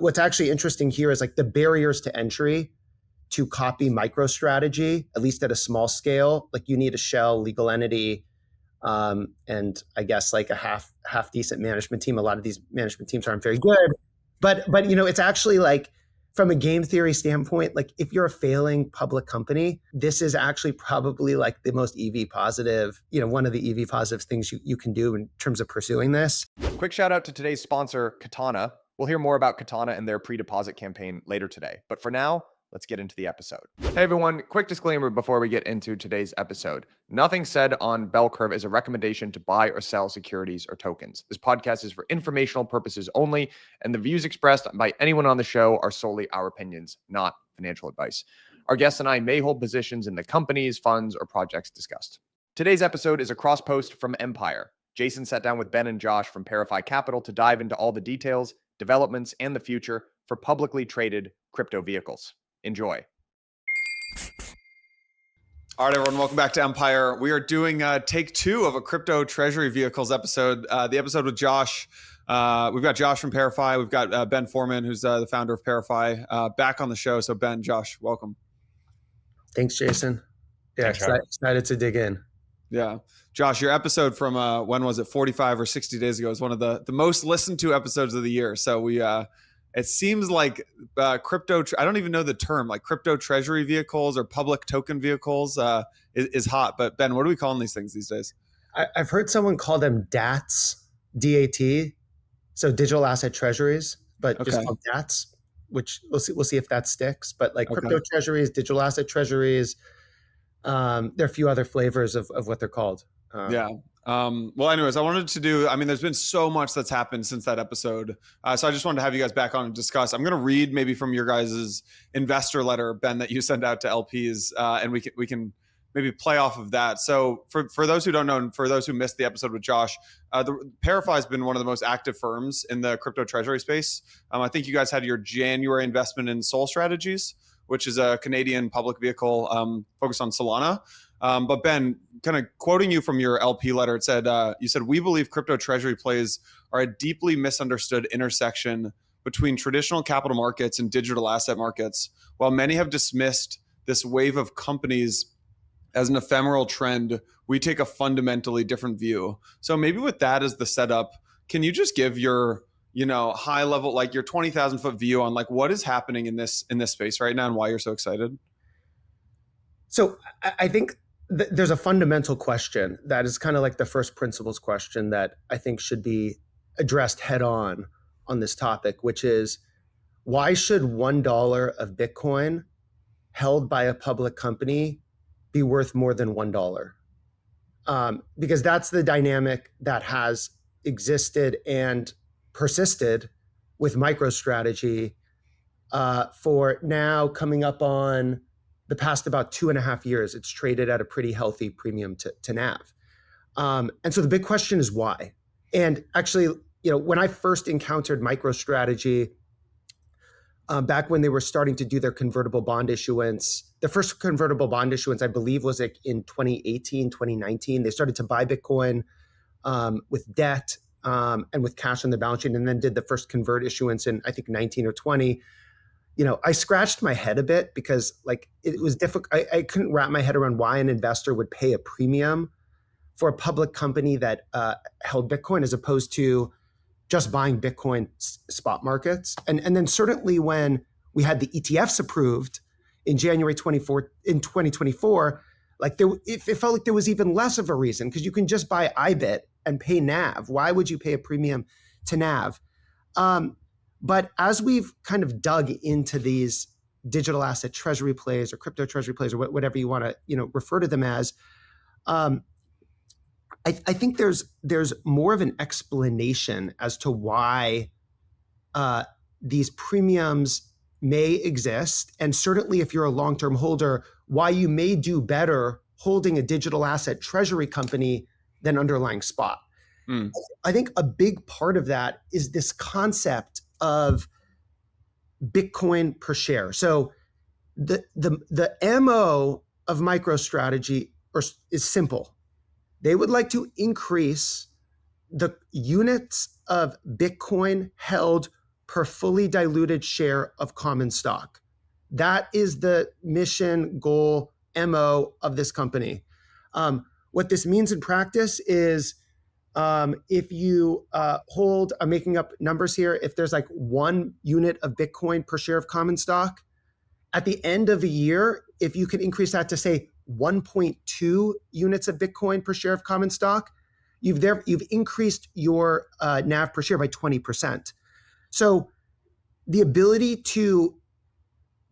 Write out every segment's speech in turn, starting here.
What's actually interesting here is like the barriers to entry to copy MicroStrategy, at least at a small scale. Like you need a shell legal entity, and I guess like a half decent management team. A lot of these management teams aren't very good, but it's actually like from a game theory standpoint, like if you're a failing public company, this is actually probably like the most EV positive, one of the EV positive things you can do in terms of pursuing this. Quick shout out to today's sponsor, Katana. We'll hear more about Katana and their pre-deposit campaign later today. But for now, let's get into the episode. Hey everyone, quick disclaimer before we get into today's episode. Nothing said on Bell Curve is a recommendation to buy or sell securities or tokens. This podcast is for informational purposes only, and the views expressed by anyone on the show are solely our opinions, not financial advice. Our guests and I may hold positions in the companies, funds, or projects discussed. Today's episode is a cross post from Empire. Jason sat down with Ben and Josh from ParaFi Capital to dive into all the details, developments, and the future for publicly traded crypto vehicles. Enjoy. All right, everyone, welcome back to Empire. We are doing take 2 of a crypto treasury vehicles episode. The episode with Josh. We've got Josh from ParaFi. We've got Ben Forman, who's the founder of ParaFi, back on the show. So Ben, Josh, welcome. Thanks, Jason. Yeah, excited to dig in. Yeah. Josh, your episode from, when was it, 45 or 60 days ago is one of the most listened to episodes of the year. So we, it seems like crypto, I don't even know the term, like crypto treasury vehicles or public token vehicles is hot. But Ben, what are we calling these things these days? I've heard someone call them DATs, DAT, so digital asset treasuries, but just called DATs, which we'll see if that sticks. But like crypto treasuries, digital asset treasuries, there are a few other flavors of what they're called. Well, anyways, I wanted to do, there's been so much that's happened since that episode. So I just wanted to have you guys back on and discuss. I'm going to read maybe from your guys' investor letter, Ben, that you send out to LPs, and we can maybe play off of that. So for those who don't know, and for those who missed the episode with Josh, the ParaFi has been one of the most active firms in the crypto treasury space. I think you guys had your January investment in Sol Strategies, which is a Canadian public vehicle focused on Solana. But Ben, kind of quoting you from your LP letter, it said, you said, "We believe crypto treasury plays are a deeply misunderstood intersection between traditional capital markets and digital asset markets. While many have dismissed this wave of companies as an ephemeral trend, we take a fundamentally different view." So maybe with that as the setup, can you just give your, high level, like your 20,000 foot view on like what is happening in this space right now and why you're so excited? So I think there's a fundamental question that is kind of like the first principles question that I think should be addressed head on this topic, which is why should $1 of Bitcoin held by a public company be worth more than $1? Because that's the dynamic that has existed and persisted with MicroStrategy for now coming up on the past about 2.5 years. It's traded at a pretty healthy premium to NAV. And so the big question is why? And actually, when I first encountered MicroStrategy, back when they were starting to do their convertible bond issuance, the first convertible bond issuance, I believe, was like in 2018, 2019. They started to buy Bitcoin with debt and with cash on the balance sheet, and then did the first convert issuance in, I think, 19 or 20. I scratched my head a bit because like it was difficult. I couldn't wrap my head around why an investor would pay a premium for a public company that held Bitcoin as opposed to just buying Bitcoin spot markets. And then certainly when we had the ETFs approved in January 2024, like it felt like there was even less of a reason because you can just buy IBIT and pay NAV. Why would you pay a premium to NAV? But as we've kind of dug into these digital asset treasury plays or crypto treasury plays or whatever you want to refer to them as, I think there's more of an explanation as to why these premiums may exist, and certainly if you're a long-term holder, why you may do better holding a digital asset treasury company than underlying spot. I think a big part of that is this concept of Bitcoin per share. So the MO of MicroStrategy is simple. They would like to increase the units of Bitcoin held per fully diluted share of common stock. That is the mission, goal, MO of this company. What this means in practice is if you hold, I'm making up numbers here, if there's like 1 unit of Bitcoin per share of common stock, at the end of a year, if you can increase that to say 1.2 units of Bitcoin per share of common stock, you've increased your NAV per share by 20%. So the ability to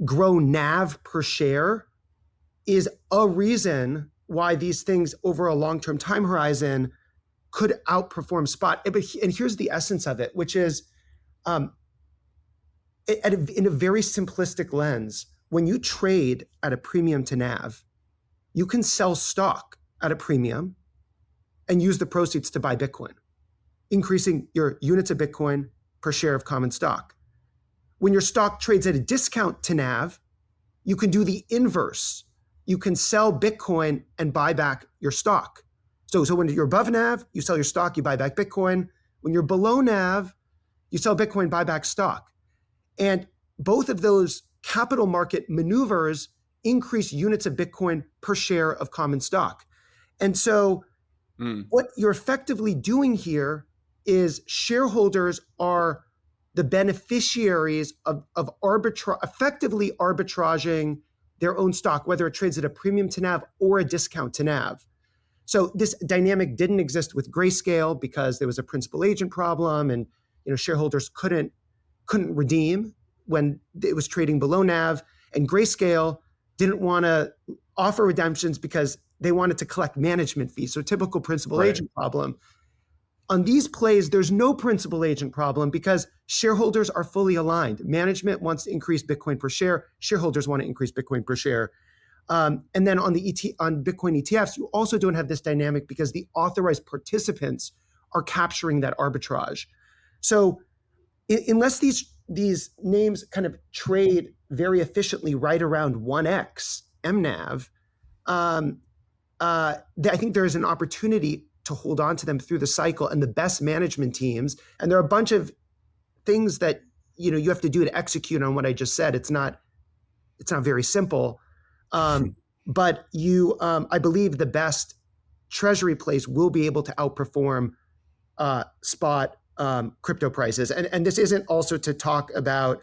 grow NAV per share is a reason why these things over a long-term time horizon could outperform spot. And here's the essence of it, which is in a very simplistic lens, when you trade at a premium to NAV, you can sell stock at a premium and use the proceeds to buy Bitcoin, increasing your units of Bitcoin per share of common stock. When your stock trades at a discount to NAV, you can do the inverse. You can sell Bitcoin and buy back your stock. So when you're above NAV, you sell your stock, you buy back Bitcoin. When you're below NAV, you sell Bitcoin, buy back stock. And both of those capital market maneuvers increase units of Bitcoin per share of common stock. And so what you're effectively doing here is shareholders are the beneficiaries of effectively arbitraging their own stock, whether it trades at a premium to NAV or a discount to NAV. So this dynamic didn't exist with Grayscale because there was a principal agent problem, and shareholders couldn't redeem when it was trading below NAV, and Grayscale didn't want to offer redemptions because they wanted to collect management fees. So typical principal agent problem. On these plays, there's no principal agent problem because shareholders are fully aligned. Management wants to increase Bitcoin per share. Shareholders want to increase Bitcoin per share. And then on Bitcoin ETFs, you also don't have this dynamic because the authorized participants are capturing that arbitrage. So unless these names kind of trade very efficiently right around 1x MNAV, I think there is an opportunity to hold on to them through the cycle, and the best management teams. And there are a bunch of things that you have to do to execute on what I just said. It's not very simple, but I believe the best treasury plays will be able to outperform spot crypto prices. And this isn't also to talk about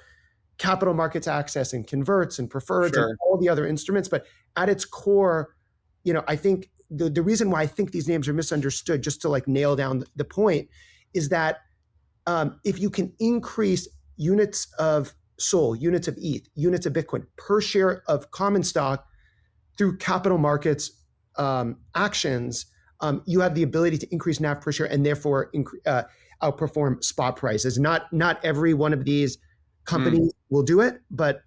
capital markets access and converts and preferreds and all the other instruments, but at its core, I think the reason why I think these names are misunderstood, just to like nail down the point, is that if you can increase units of SOL, units of ETH, units of Bitcoin per share of common stock through capital markets actions, you have the ability to increase NAV per share and therefore outperform spot prices. Not every one of these companies will do it, but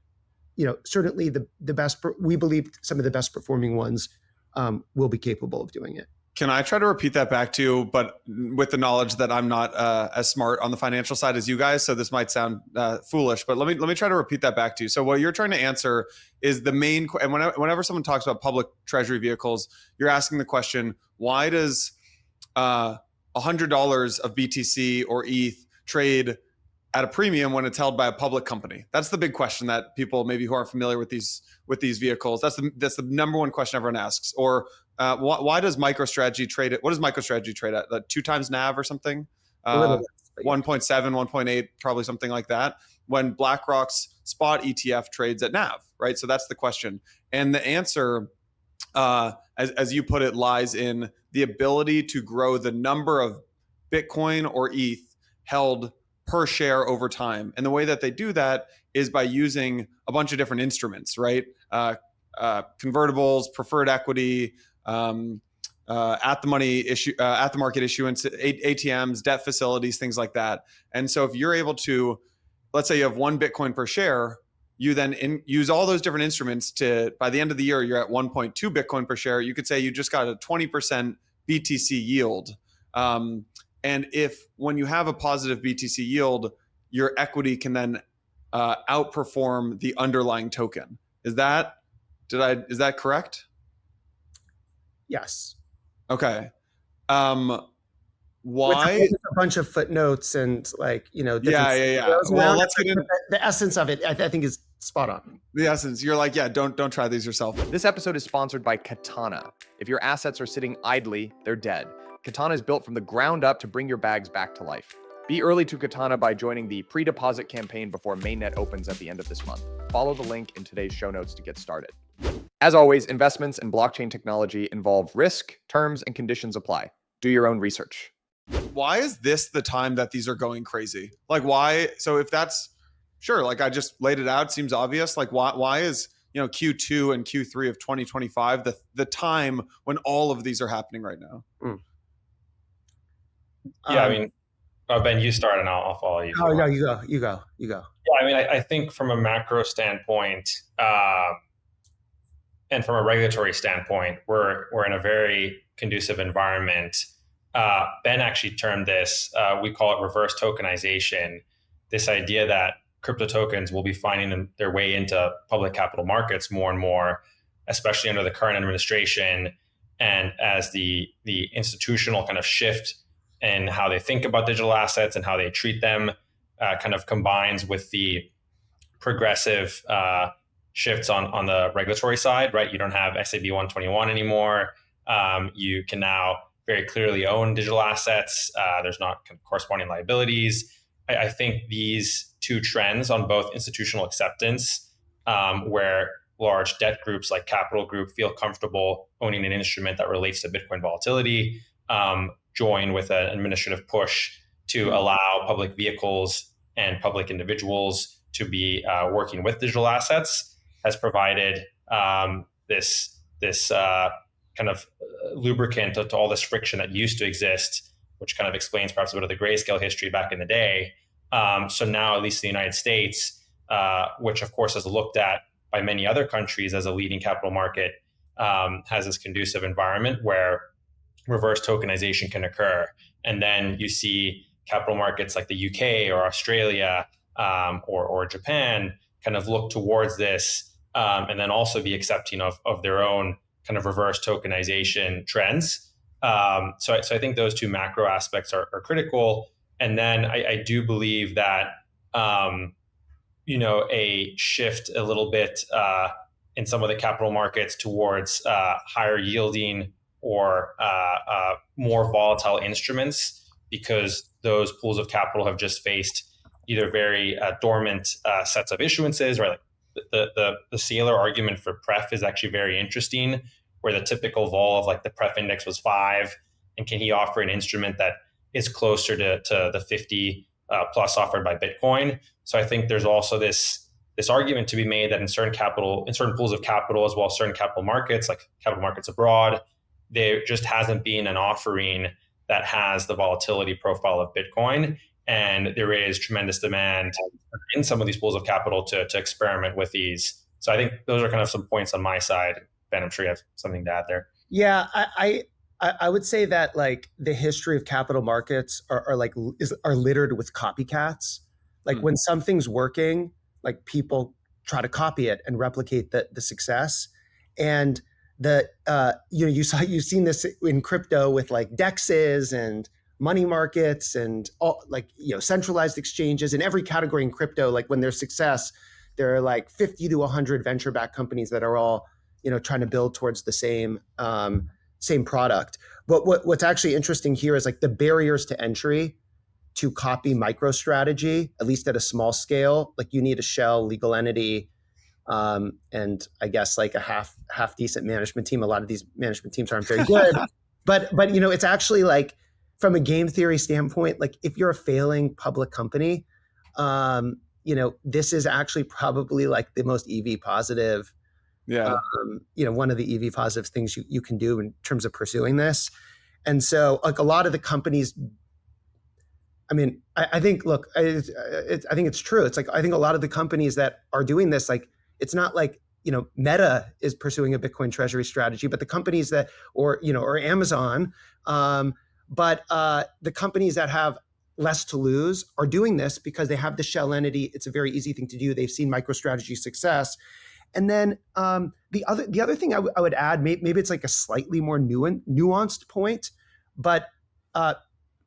certainly the best. We believe some of the best performing ones will be capable of doing it. Can I try to repeat that back to you, but with the knowledge that I'm not as smart on the financial side as you guys, so this might sound foolish, but let me try to repeat that back to you. So what you're trying to answer is the main, and whenever someone talks about public treasury vehicles, you're asking the question, why does $100 of BTC or ETH trade at a premium when it's held by a public company? That's the big question that people maybe who aren't familiar with these vehicles, that's the number one question everyone asks. Or why does MicroStrategy trade at, what does MicroStrategy trade at? 2 times NAV or something? 1.7, 1.8, probably something like that, when BlackRock's spot ETF trades at NAV, right? So that's the question. And the answer, as you put it, lies in the ability to grow the number of Bitcoin or ETH held per share over time. And the way that they do that is by using a bunch of different instruments, right? Convertibles, preferred equity, at the market issuance, ATMs, debt facilities, things like that. And so if you're able to, let's say you have 1 Bitcoin per share, you then use all those different instruments to, by the end of the year, you're at 1.2 Bitcoin per share. You could say you just got a 20% BTC yield. And if when you have a positive BTC yield, your equity can then outperform the underlying token. Is that correct? Yes. Okay. Why? with a bunch of footnotes and like, different Yeah. scenarios Well, around let's it. get in But the essence of it, I think, is spot on. the essence. You're like, yeah, don't try these yourself. This episode is sponsored by Katana. If your assets are sitting idly, they're dead. Katana is built from the ground up to bring your bags back to life. Be early to Katana by joining the pre-deposit campaign before mainnet opens at the end of this month. Follow the link in today's show notes to get started. As always, investments in blockchain technology involve risk, terms, and conditions apply. Do your own research. Why is this the time that these are going crazy? Like, why? So if that's sure, like I just laid it out, seems obvious. Like, why is Q2 and Q3 of 2025 the time when all of these are happening right now? Yeah, I mean, Ben, you start and I'll follow you. Oh, no, you go. Yeah, I mean, I think from a macro standpoint and from a regulatory standpoint, we're in a very conducive environment. Ben actually termed this, we call it reverse tokenization, this idea that crypto tokens will be finding their way into public capital markets more and more, especially under the current administration. And as the institutional kind of shift in how they think about digital assets and how they treat them kind of combines with the progressive shifts on the regulatory side, right? You don't have SAB 121 anymore. You can now very clearly own digital assets. There's not corresponding liabilities. I think these two trends on both institutional acceptance, where large debt groups like Capital Group feel comfortable owning an instrument that relates to Bitcoin volatility, join with an administrative push to allow public vehicles and public individuals to be working with digital assets, has provided this kind of lubricant to all this friction that used to exist, which kind of explains perhaps a bit of the grayscale history back in the day. So now, at least in the United States, which of course is looked at by many other countries as a leading capital market, has this conducive environment where reverse tokenization can occur. And then you see capital markets like the UK or Australia or Japan kind of look towards this and then also be accepting of their own kind of reverse tokenization trends. So I think those two macro aspects are critical. And then I do believe that, a shift a little bit in some of the capital markets towards higher yielding or more volatile instruments, because those pools of capital have just faced either very dormant sets of issuances, right? Like the Saylor argument for pref is actually very interesting, where the typical vol of like the pref index was 5, and can he offer an instrument that is closer to the 50 plus offered by Bitcoin? So I think there's also this argument to be made that in certain pools of capital, as well as certain capital markets, like capital markets abroad, there just hasn't been an offering that has the volatility profile of Bitcoin. And there is tremendous demand in some of these pools of capital to experiment with these. So I think those are kind of some points on my side. Ben, I'm sure you have something to add there. Yeah, I would say that like the history of capital markets are littered with copycats. Like when something's working, like people try to copy it and replicate the success. And you've seen this in crypto with like DEXs and money markets and all centralized exchanges in every category in crypto. Like when there's success, there are like 50 to 100 venture-backed companies that are all trying to build towards the same product. But what's actually interesting here is like the barriers to entry to copy MicroStrategy, at least at a small scale. Like you need a shell legal entity, and I guess like a half decent management team. A lot of these management teams aren't very good, but it's actually like from a game theory standpoint, like if you're a failing public company, this is actually probably like the most EV positive. Yeah. One of the EV positive things you can do in terms of pursuing this. And so like a lot of the companies, I mean, I think, look, I think it's true. It's like, I think a lot of the companies that are doing this, like, it's not like, Meta is pursuing a Bitcoin treasury strategy, but the companies that, or Amazon, but the companies that have less to lose are doing this because they have the shell entity. It's a very easy thing to do. They've seen MicroStrategy success. And then the other thing I would add, maybe it's like a slightly more nuanced point, but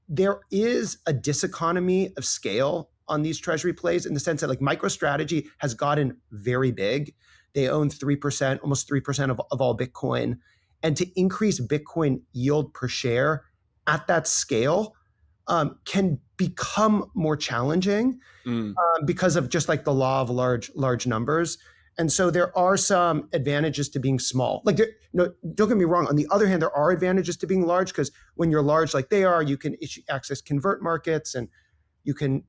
there is a diseconomy of scale on these treasury plays in the sense that like MicroStrategy has gotten very big. They own 3%, almost 3% of all Bitcoin. And to increase Bitcoin yield per share at that scale can become more challenging because of just like the law of large numbers. And so there are some advantages to being small. Like, don't get me wrong. On the other hand, there are advantages to being large because when you're large like they are, you can access convert markets and you can,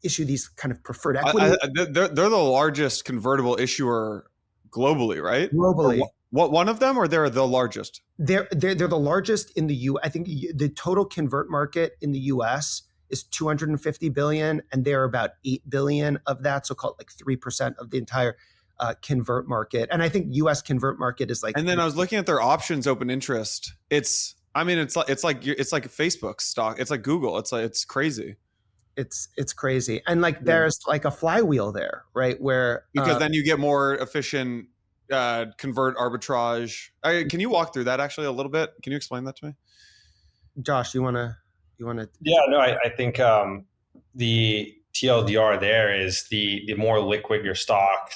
issue these kind of preferred equity. They're the largest convertible issuer globally, right? Globally. What one of them, or they're the largest? They're the largest in the U. I think the total convert market in the U.S. is 250 billion, and they're about 8 billion of that. So call it like 3% of the entire convert market. And I think U.S. convert market is like. And then I was looking at their options open interest. It's like Facebook stock. It's like Google. It's crazy. It's crazy, and like there's like a flywheel there, right? Where because then you get more efficient convert arbitrage. Can you walk through that actually a little bit? Can you explain that to me? Josh, you want to? Yeah, no, I think the TLDR there is the more liquid your stock,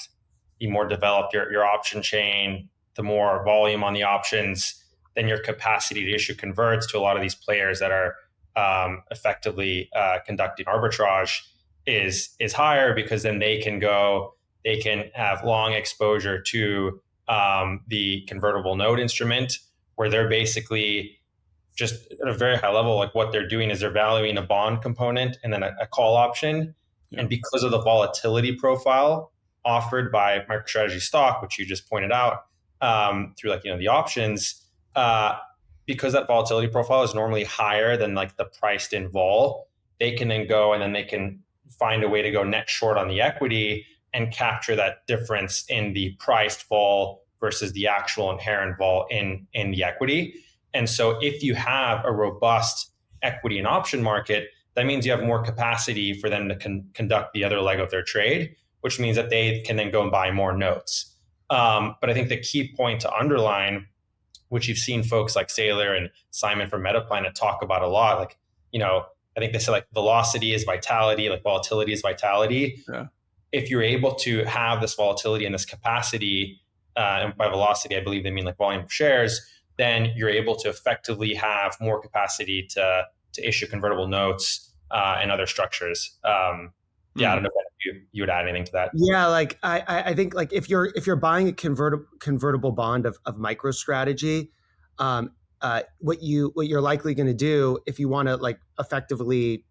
the more developed your option chain, the more volume on the options, then your capacity to issue converts to a lot of these players that are effectively conducting arbitrage is higher, because then they can have long exposure to the convertible note instrument, where they're basically just at a very high level, like what they're doing is they're valuing a bond component and then a call option. Yeah. And because of the volatility profile offered by MicroStrategy stock, which you just pointed out, through like, the options, because that volatility profile is normally higher than like the priced in vol, they can then go and then they can find a way to go net short on the equity and capture that difference in the priced vol versus the actual inherent vol in the equity. And so if you have a robust equity and option market, that means you have more capacity for them to conduct the other leg of their trade, which means that they can then go and buy more notes. But I think the key point to underline, which you've seen folks like Saylor and Simon from MetaPlanet talk about a lot, like, I think they say like velocity is vitality, like volatility is vitality. Yeah. If you're able to have this volatility and this capacity, and by velocity, I believe they mean like volume of shares, then you're able to effectively have more capacity to issue convertible notes and other structures. I don't know if you would add anything to that. Yeah, like I think like if you're buying a convertible bond of MicroStrategy, what you're likely going to do if you want to like effectively,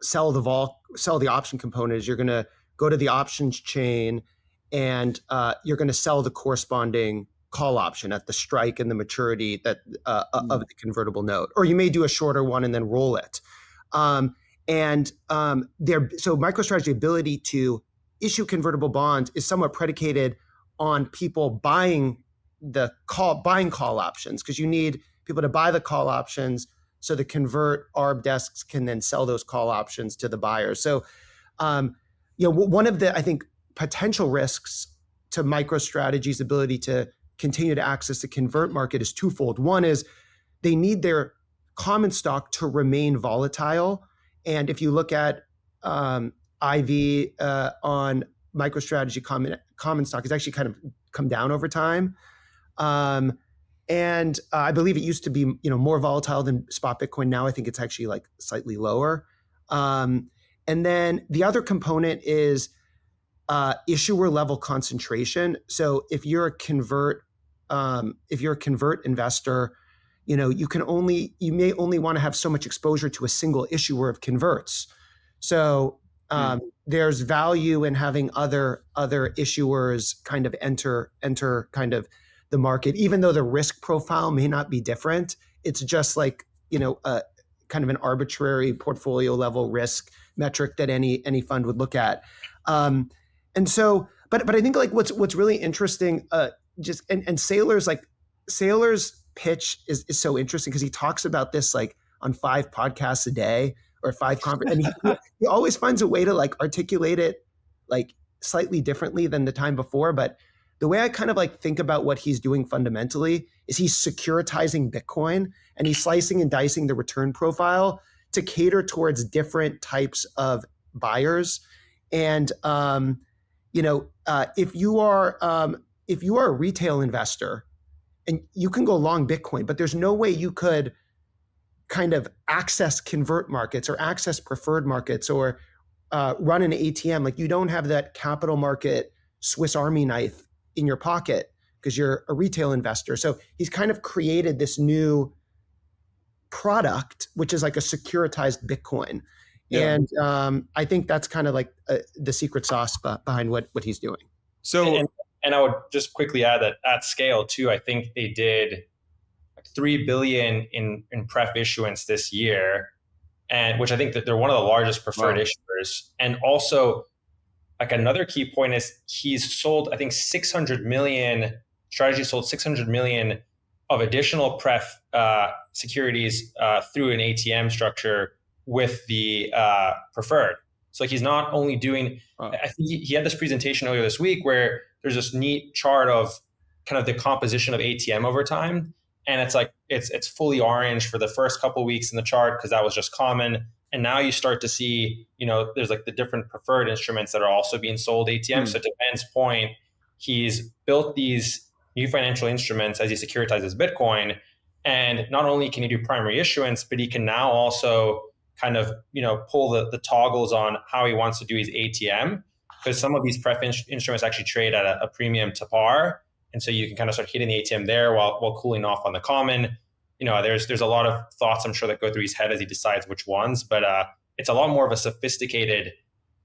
sell the option component is you're going to go to the options chain and you're going to sell the corresponding call option at the strike and the maturity that of the convertible note, or you may do a shorter one and then roll it. So MicroStrategy ability to issue convertible bonds is somewhat predicated on people buying call options, because you need people to buy the call options so the convert ARB desks can then sell those call options to the buyers. So, one of the, I think, potential risks to MicroStrategy's ability to continue to access the convert market is twofold. One is they need their common stock to remain volatile. And if you look at IV on MicroStrategy common stock, it's actually kind of come down over time. And I believe it used to be more volatile than spot Bitcoin. Now I think it's actually like slightly lower. And then the other component is issuer level concentration. So if you're a convert investor, you may only want to have so much exposure to a single issuer of converts. So there's value in having other issuers kind of enter kind of the market, even though the risk profile may not be different. It's just like, a kind of an arbitrary portfolio level risk metric that any fund would look at. And so, but I think like what's really interesting, and Saylor's pitch is so interesting because he talks about this like on 5 podcasts a day or 5 conferences, and he always finds a way to like articulate it like slightly differently than the time before. But the way I kind of like think about what he's doing fundamentally is he's securitizing Bitcoin and he's slicing and dicing the return profile to cater towards different types of buyers. And if you are a retail investor and you can go long Bitcoin, but there's no way you could kind of access convert markets or access preferred markets or run an ATM. Like you don't have that capital market Swiss Army knife in your pocket because you're a retail investor. So he's kind of created this new product, which is like a securitized Bitcoin. Yeah. And I think that's kind of like the secret sauce behind what he's doing. So, and I would just quickly add that at scale too, I think they did $3 billion in pref issuance this year, and which I think that they're one of the largest preferred issuers. And also, like another key point is he's sold, I think 600 million, Strategy sold 600 million of additional pref securities through an ATM structure with the preferred. So like he's not only doing, I think he had this presentation earlier this week where there's this neat chart of kind of the composition of ATM over time. And it's like, it's fully orange for the first couple of weeks in the chart because that was just common. And now you start to see, there's like the different preferred instruments that are also being sold ATM. So to Ben's point, he's built these new financial instruments as he securitizes Bitcoin. And not only can he do primary issuance, but he can now also kind of, pull the toggles on how he wants to do his ATM, because some of these pref instruments actually trade at a premium to par. And so you can kind of start hitting the ATM there while cooling off on the common. There's a lot of thoughts I'm sure that go through his head as he decides which ones, but it's a lot more of a sophisticated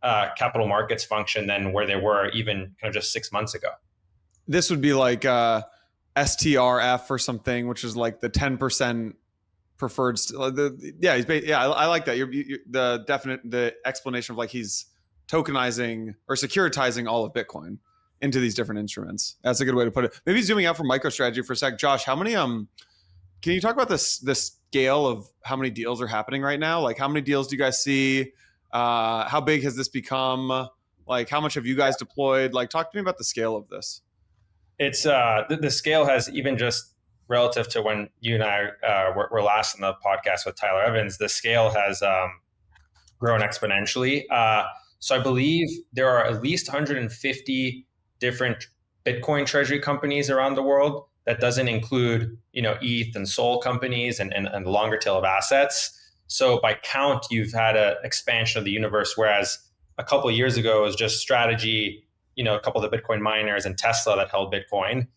capital markets function than where they were even kind of just 6 months ago. This would be like STRF or something, which is like the 10% preferred. I like that. The explanation of like he's tokenizing or securitizing all of Bitcoin into these different instruments. That's a good way to put it. Maybe zooming out from MicroStrategy for a sec. Josh, how many can you talk about the scale of how many deals are happening right now? Like how many deals do you guys see? How big has this become? Like how much have you guys deployed? Like talk to me about the scale of this. It's the scale has, even just relative to when you and I were last on the podcast with Tyler Evans, the scale has grown exponentially. So I believe there are at least 150 different Bitcoin treasury companies around the world. That doesn't include, ETH and Sol companies and the longer tail of assets. So by count, you've had an expansion of the universe, whereas a couple of years ago it was just Strategy, a couple of the Bitcoin miners and Tesla that held Bitcoin.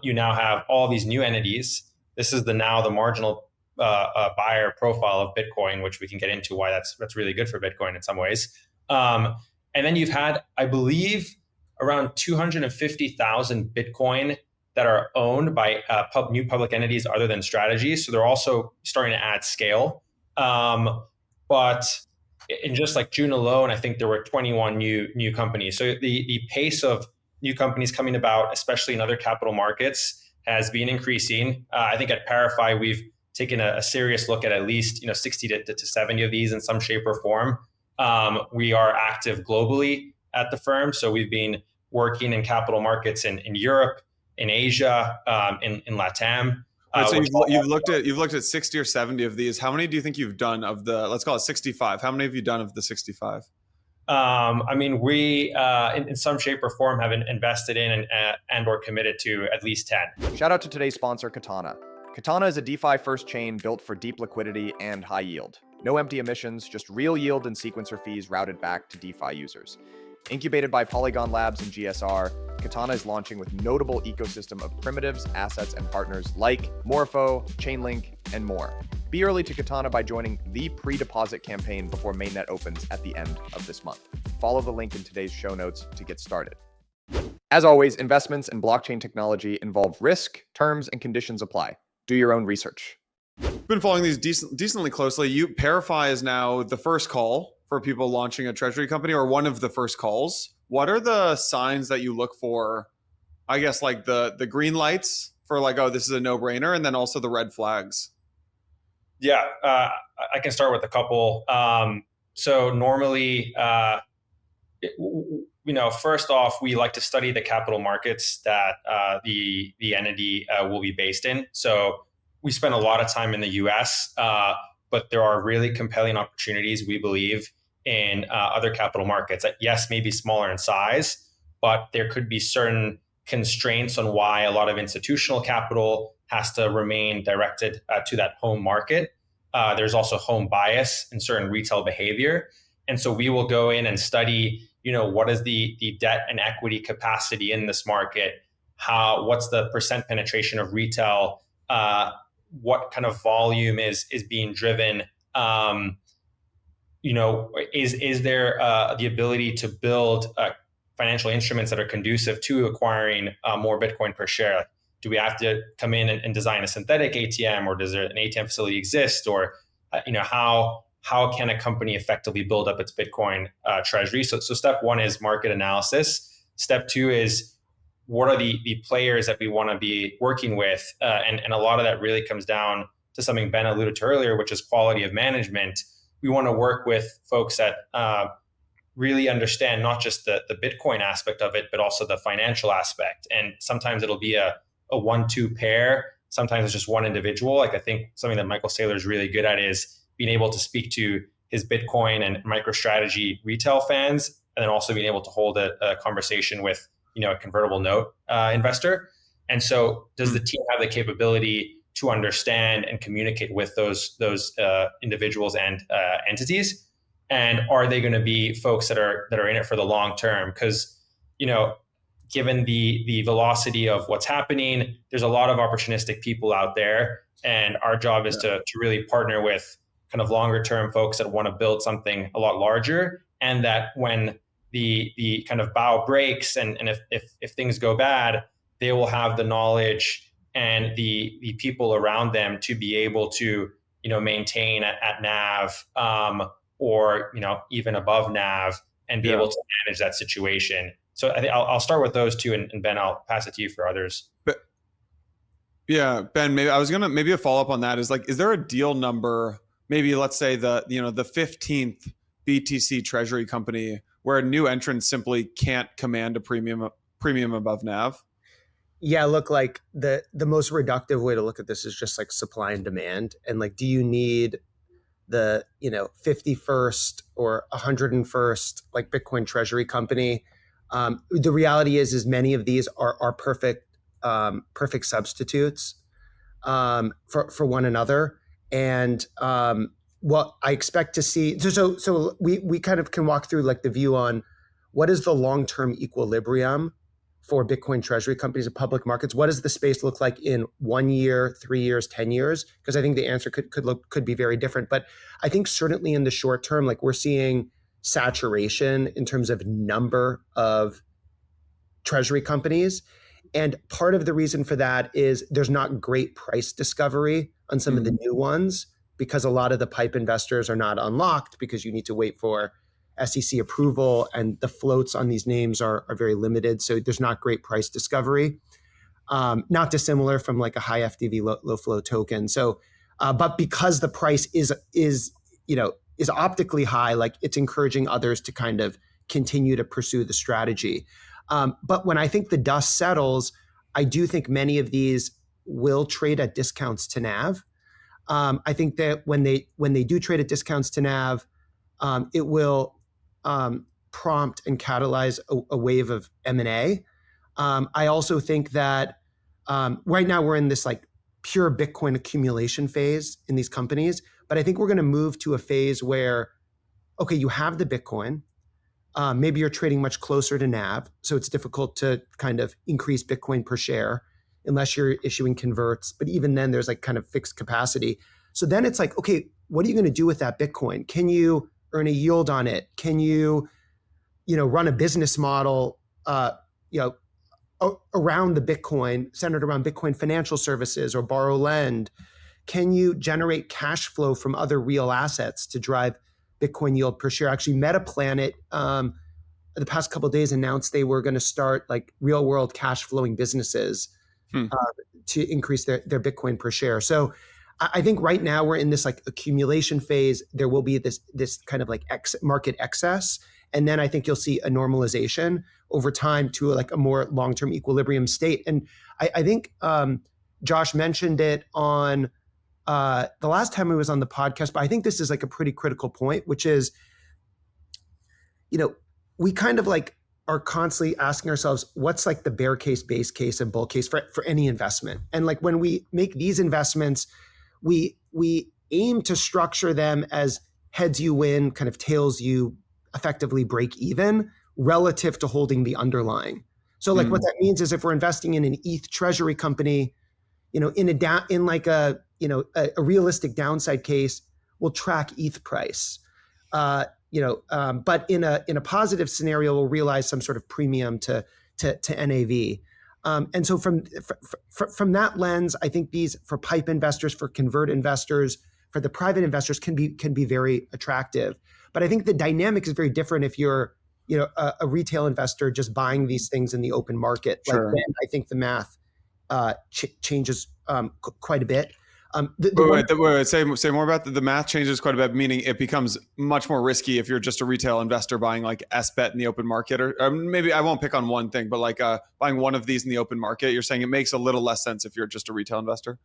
You now have all these new entities. This is the marginal buyer profile of Bitcoin, which we can get into why that's really good for Bitcoin in some ways. And then you've had, I believe, around 250,000 Bitcoin that are owned by new public entities other than Strategy. So they're also starting to add scale. But in just like June alone, I think there were 21 new companies. So the pace of new companies coming about, especially in other capital markets, has been increasing. I think at ParaFi, we've taken a serious look at least 60 to 70 of these in some shape or form. We are active globally at the firm. So we've been working in capital markets in Europe, in Asia, in LATAM. Right, so you've looked at 60 or 70 of these. How many do you think you've done of the, let's call it 65? How many have you done of the 65? We in some shape or form have invested in and or committed to at least 10. Shout out to today's sponsor, Katana. Katana is a DeFi-first chain built for deep liquidity and high yield. No empty emissions, just real yield and sequencer fees routed back to DeFi users. Incubated by Polygon Labs and GSR, Katana is launching with notable ecosystem of primitives, assets, and partners like Morpho, Chainlink, and more. Be early to Katana by joining the pre-deposit campaign before mainnet opens at the end of this month. Follow the link in today's show notes to get started. As always, investments in blockchain technology involve risk, terms, and conditions apply. Do your own research. Been following these decently closely. ParaFi is now the first call for people launching a treasury company, or one of the first calls. What are the signs that you look for? I guess like the green lights for like, oh, this is a no-brainer, and then also the red flags. Yeah, I can start with a couple. So normally, first off, we like to study the capital markets that the entity will be based in. So we spend a lot of time in the U.S., but there are really compelling opportunities, we believe, in other capital markets that, yes, maybe smaller in size, but there could be certain constraints on why a lot of institutional capital has to remain directed to that home market. There's also home bias in certain retail behavior. And so we will go in and study, what is the debt and equity capacity in this market? What's the percent penetration of retail? What kind of volume is being driven? Is there the ability to build financial instruments that are conducive to acquiring more Bitcoin per share? Do we have to come in and design a synthetic ATM, or does there an ATM facility exist? Or, how can a company effectively build up its Bitcoin treasury? So step one is market analysis. Step two is, what are the players that we want to be working with? And a lot of that really comes down to something Ben alluded to earlier, which is quality of management. We want to work with folks that really understand not just the Bitcoin aspect of it, but also the financial aspect. And sometimes it'll be a 1-2 pair. Sometimes it's just one individual. Like, I think something that Michael Saylor is really good at is being able to speak to his Bitcoin and MicroStrategy retail fans, and then also being able to hold a conversation with, a convertible note investor. And so does the team have the capability to understand and communicate with those individuals and entities? And are they going to be folks that are in it for the long term? Because, given the velocity of what's happening, there's a lot of opportunistic people out there. And our job is to really partner with kind of longer term folks that want to build something a lot larger, and that when the kind of bow breaks and if things go bad, they will have the knowledge and the people around them to be able to, maintain at NAV, or, even above NAV, and be able to manage that situation. So I think I'll start with those two, and Ben, I'll pass it to you for others. But yeah, Ben, maybe a follow up on that is, like, is there a deal number? Maybe let's say the 15th BTC Treasury company where a new entrant simply can't command a premium above NAV. Yeah, look, like the most reductive way to look at this is just like supply and demand. And like, do you need the 51st or 101st like Bitcoin treasury company? The reality is many of these are perfect substitutes for one another. And what I expect to see, so we kind of can walk through like the view on what is the long-term equilibrium for Bitcoin treasury companies in public markets. What does the space look like in 1 year, 3 years, 10 years? Because I think the answer could be very different. But I think certainly in the short term, like, we're seeing saturation in terms of number of treasury companies. And part of the reason for that is there's not great price discovery on some of the new ones, because a lot of the pipe investors are not unlocked because you need to wait for SEC approval, and the floats on these names are very limited. So there's not great price discovery, not dissimilar from like a high FDV low flow token. So, but because the price is optically high, like, it's encouraging others to kind of continue to pursue the strategy. But when I think the dust settles, I do think many of these will trade at discounts to NAV. I think that when they do trade at discounts to NAV, it will prompt and catalyze a wave of M&A. I also think that right now we're in this like pure Bitcoin accumulation phase in these companies, but I think we're going to move to a phase where, okay, you have the Bitcoin, maybe you're trading much closer to NAV, so it's difficult to kind of increase Bitcoin per share unless you're issuing converts. But even then, there's like kind of fixed capacity. So then it's like, okay, what are you going to do with that Bitcoin? Can you earn a yield on it? Can you, run a business model, around the Bitcoin, centered around Bitcoin financial services or borrow lend? Can you generate cash flow from other real assets to drive Bitcoin yield per share? Actually, MetaPlanet, the past couple of days announced they were going to start like real world cash flowing businesses to increase their Bitcoin per share. So I think right now we're in this like accumulation phase. There will be this kind of like market excess, And then I think you'll see a normalization over time to like a more long-term equilibrium state. And I think Josh mentioned it on the last time he was on the podcast, but I think this is like a pretty critical point, which is, we kind of like are constantly asking ourselves, what's like the bear case, base case, and bull case for any investment? And like when we make these investments, we aim to structure them as heads you win, kind of tails you effectively break even relative to holding the underlying. So like what that means is if we're investing in an ETH treasury company, in a realistic downside case, we'll track ETH price. But in a positive scenario, we'll realize some sort of premium to NAV. And so from that lens, I think these for pipe investors, for convert investors, for the private investors can be very attractive. But I think the dynamic is very different if you're a retail investor just buying these things in the open market. Sure. Like then I think the math changes quite a bit. Wait, say more about the math changes quite a bit, meaning it becomes much more risky if you're just a retail investor buying like SBET in the open market, or maybe I won't pick on one thing, but like buying one of these in the open market. You're saying it makes a little less sense if you're just a retail investor?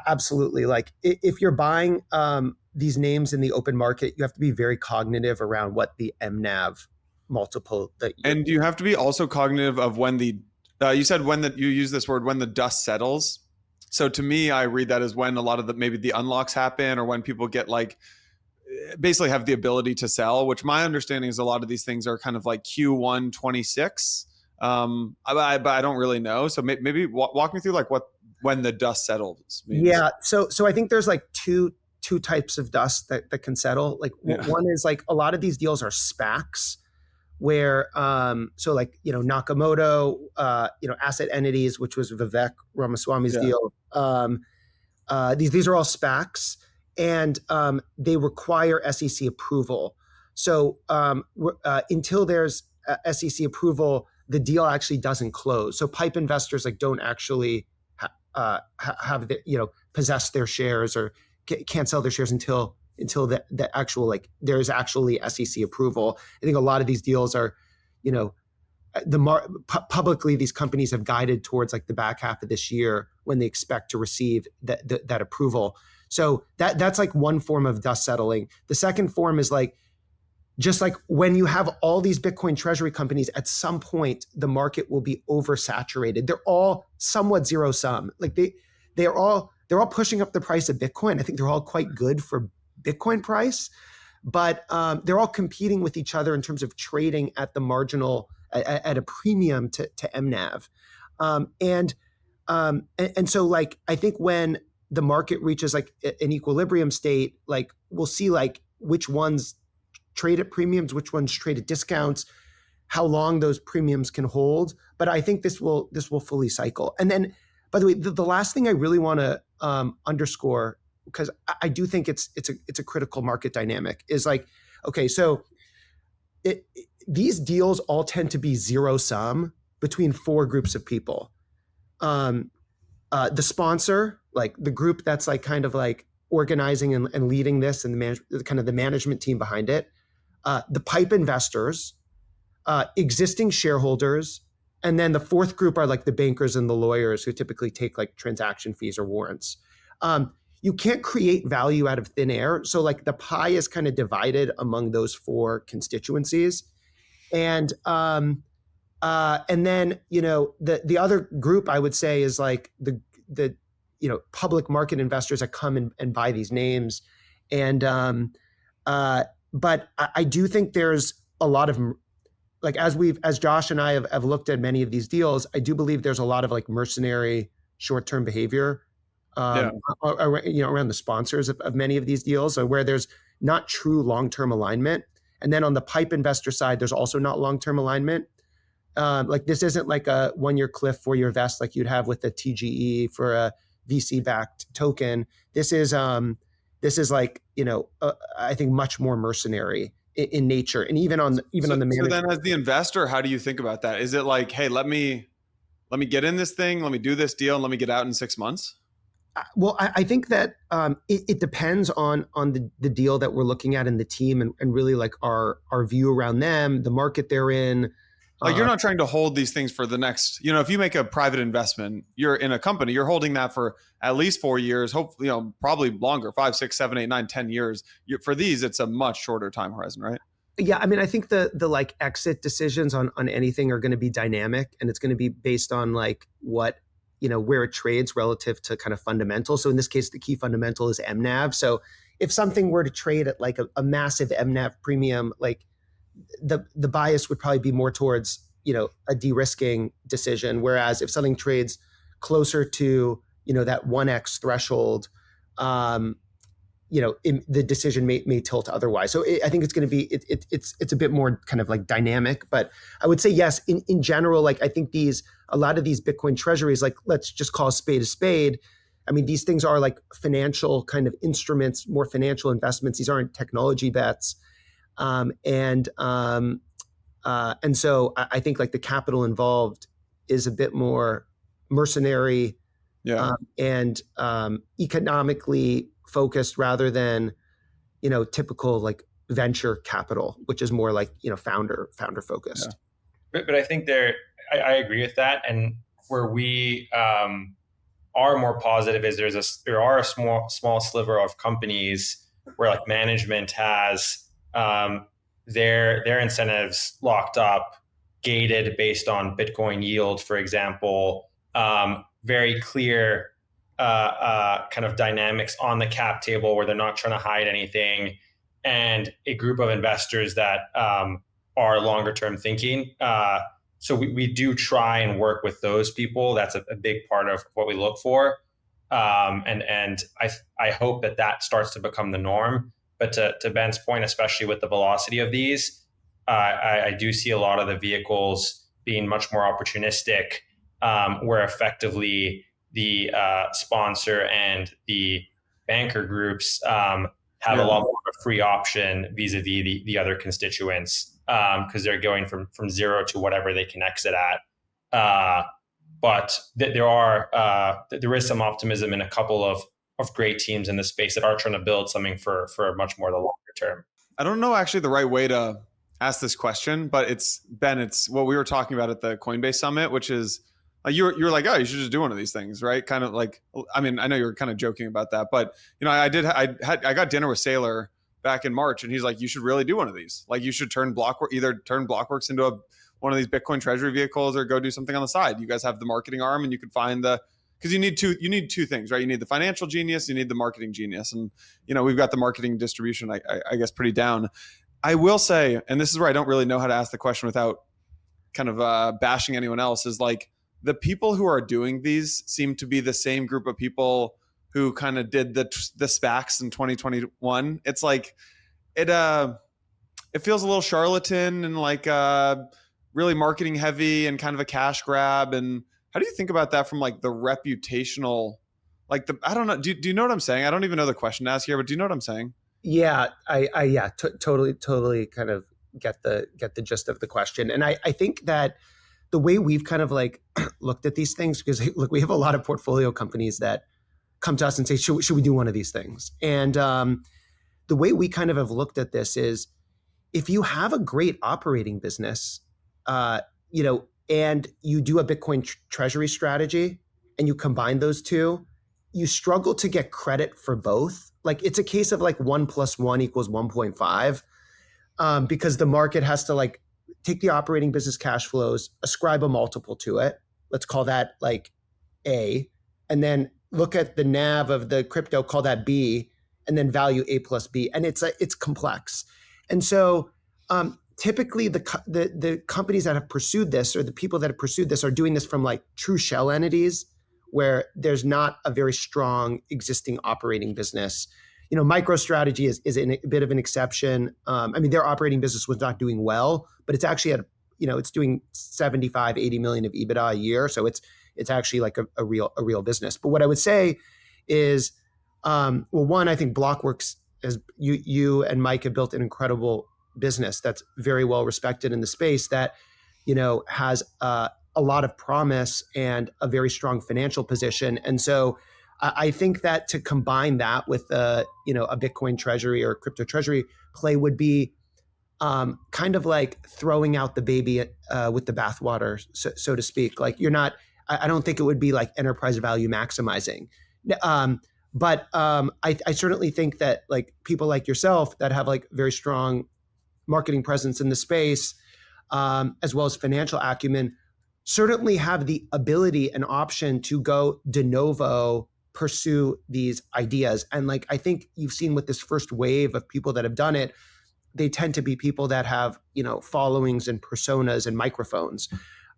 Absolutely. Like if you're buying these names in the open market, you have to be very cognitive around what the MNAV multiple that and you have to be also cognitive of when the you said you use this word when the dust settles. So to me, I read that as when a lot of maybe the unlocks happen, or when people get like basically have the ability to sell, which my understanding is a lot of these things are kind of like Q1 26. But I don't really know. So maybe walk me through like when the dust settles means. Yeah. So I think there's like two types of dust that can settle. Like one is like a lot of these deals are SPACs, where so like Nakamoto, Asset Entities, which was Vivek Ramaswamy's deal. These are all SPACs, and they require SEC approval. So until there's SEC approval, the deal actually doesn't close. So pipe investors like don't actually have possess their shares or can't sell their shares until the actual like there's actually SEC approval. I think a lot of these deals are, publicly these companies have guided towards like the back half of this year when they expect to receive that approval. So that's like one form of dust settling. The second form is like just like when you have all these Bitcoin treasury companies, at some point the market will be oversaturated. They're all somewhat zero sum. Like they're all pushing up the price of Bitcoin. I think they're all quite good for Bitcoin price, but they're all competing with each other in terms of trading at the marginal at a premium to MNAV, and so like I think when the market reaches like an equilibrium state, like we'll see like which ones trade at premiums, which ones trade at discounts, how long those premiums can hold. But I think this will fully cycle. And then, by the way, the last thing I really want to underscore, because I do think it's a critical market dynamic, is like, okay, so these deals all tend to be zero sum between four groups of people. The sponsor, like the group that's like kind of like organizing and leading this, and the management team behind it, the pipe investors, existing shareholders, and then the fourth group are like the bankers and the lawyers who typically take like transaction fees or warrants. You can't create value out of thin air. So like the pie is kind of divided among those four constituencies. And then, the other group I would say is like the public market investors that come and buy these names. And, but I do think there's a lot of, like, as Josh and I have looked at many of these deals, I do believe there's a lot of like mercenary short-term behavior around the sponsors of many of these deals, where there's not true long-term alignment. And then on the pipe investor side, there's also not long-term alignment. Like this isn't like a one-year cliff, four-year vest like you'd have with a TGE for a VC-backed token. This is like, I think much more mercenary in nature, and even on the management. So then, as the investor, how do you think about that? Is it like, hey, let me get in this thing, let me do this deal, and let me get out in 6 months? Well, I think that it depends on the deal that we're looking at in the team, and really like our view around them, the market they're in. Like you're not trying to hold these things for the next, if you make a private investment, you're in a company, you're holding that for at least 4 years, hopefully, probably longer, 5, 6, 7, 8, 9, 10 years. For these, it's a much shorter time horizon, right? Yeah, I mean, I think the like exit decisions on anything are going to be dynamic, and it's going to be based on like what, where it trades relative to kind of fundamental. So in this case, the key fundamental is MNAV. So if something were to trade at like a massive MNAV premium, like the bias would probably be more towards, a de-risking decision. Whereas if something trades closer to, that 1x threshold, the decision may tilt otherwise. So I think it's going to be, it's a bit more kind of like dynamic, but I would say yes, in general, like I think a lot of these Bitcoin treasuries, like let's just call a spade. I mean, these things are like financial kind of instruments, more financial investments. These aren't technology bets. And so I think like the capital involved is a bit more mercenary, and economically focused rather than, typical like venture capital, which is more like, founder focused. Yeah. But I think I agree with that. And where we are more positive is there are a small sliver of companies where like management has their incentives locked up, gated based on Bitcoin yield, for example, very clear kind of dynamics on the cap table where they're not trying to hide anything, and a group of investors that are longer term thinking. So we do try and work with those people. That's a big part of what we look for. And I hope that starts to become the norm. But to Ben's point, especially with the velocity of these, I do see a lot of the vehicles being much more opportunistic, where effectively the sponsor and the banker groups have a lot more of a free option vis-a-vis the other constituents, because they're going from zero to whatever they can exit at. But there is some optimism in a couple of great teams in the space that are trying to build something for much more the longer term. I don't know actually the right way to ask this question, but it's what we were talking about at the Coinbase Summit, which is you're like, oh, you should just do one of these things, right? Kind of like, I mean, I know you're kind of joking about that, but I got dinner with Saylor back in March, and he's like, you should really do one of these. Like, you should either turn Blockworks into one of these Bitcoin treasury vehicles, or go do something on the side. You guys have the marketing arm, and you could find because you need two things, right? You need the financial genius, you need the marketing genius, and we've got the marketing distribution, I guess, pretty down. I will say, and this is where I don't really know how to ask the question without kind of bashing anyone else, is like, the people who are doing these seem to be the same group of people who kind of did the SPACs in 2021. It's like it feels a little charlatan and like really marketing heavy and kind of a cash grab. And how do you think about that from like the reputational, like I don't know. Do you know what I'm saying? I don't even know the question to ask here, but do you know what I'm saying? Yeah, totally kind of get the gist of the question. And I think that the way we've kind of like looked at these things, because look, we have a lot of portfolio companies that come to us and say, should we do one of these things? And the way we kind of have looked at this is, if you have a great operating business, and you do a Bitcoin treasury strategy, and you combine those two, you struggle to get credit for both. Like, it's a case of like 1 + 1 = 1.5, because the market has to like take the operating business cash flows, ascribe a multiple to it. Let's call that like A, and then look at the NAV of the crypto, call that B, and then value A plus B. And it's complex. And so typically the companies that have pursued this, or the people that have pursued this, are doing this from like true shell entities where there's not a very strong existing operating business. MicroStrategy is a bit of an exception. I mean, their operating business was not doing well, but it's actually it's doing 75, 80 million of EBITDA a year. So it's actually like a real business. But what I would say is, well, one, I think Blockworks, as you and Mike have built an incredible business that's very well respected in the space, that has a lot of promise and a very strong financial position. And so I think that to combine that with a Bitcoin treasury or a crypto treasury play would be kind of like throwing out the baby with the bathwater, so to speak. Like I don't think it would be like enterprise value maximizing. But I certainly think that like people like yourself that have like very strong marketing presence in the space, as well as financial acumen, certainly have the ability and option to go de novo pursue these ideas. And like I think you've seen with this first wave of people that have done it, they tend to be people that have followings and personas and microphones,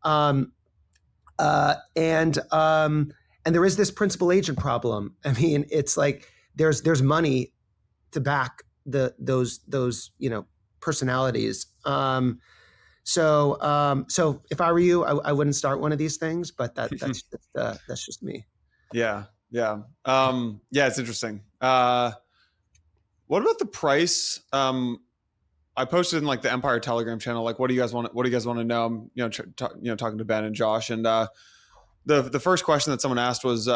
and there is this principal agent problem. I mean, it's like there's money to back those personalities. So if I were you, I wouldn't start one of these things, but that's just me. Yeah. It's interesting. What about the price? I posted in like the Empire Telegram channel. Like, what do you guys want to know? I'm, talking to Ben and Josh, and the first question that someone asked was,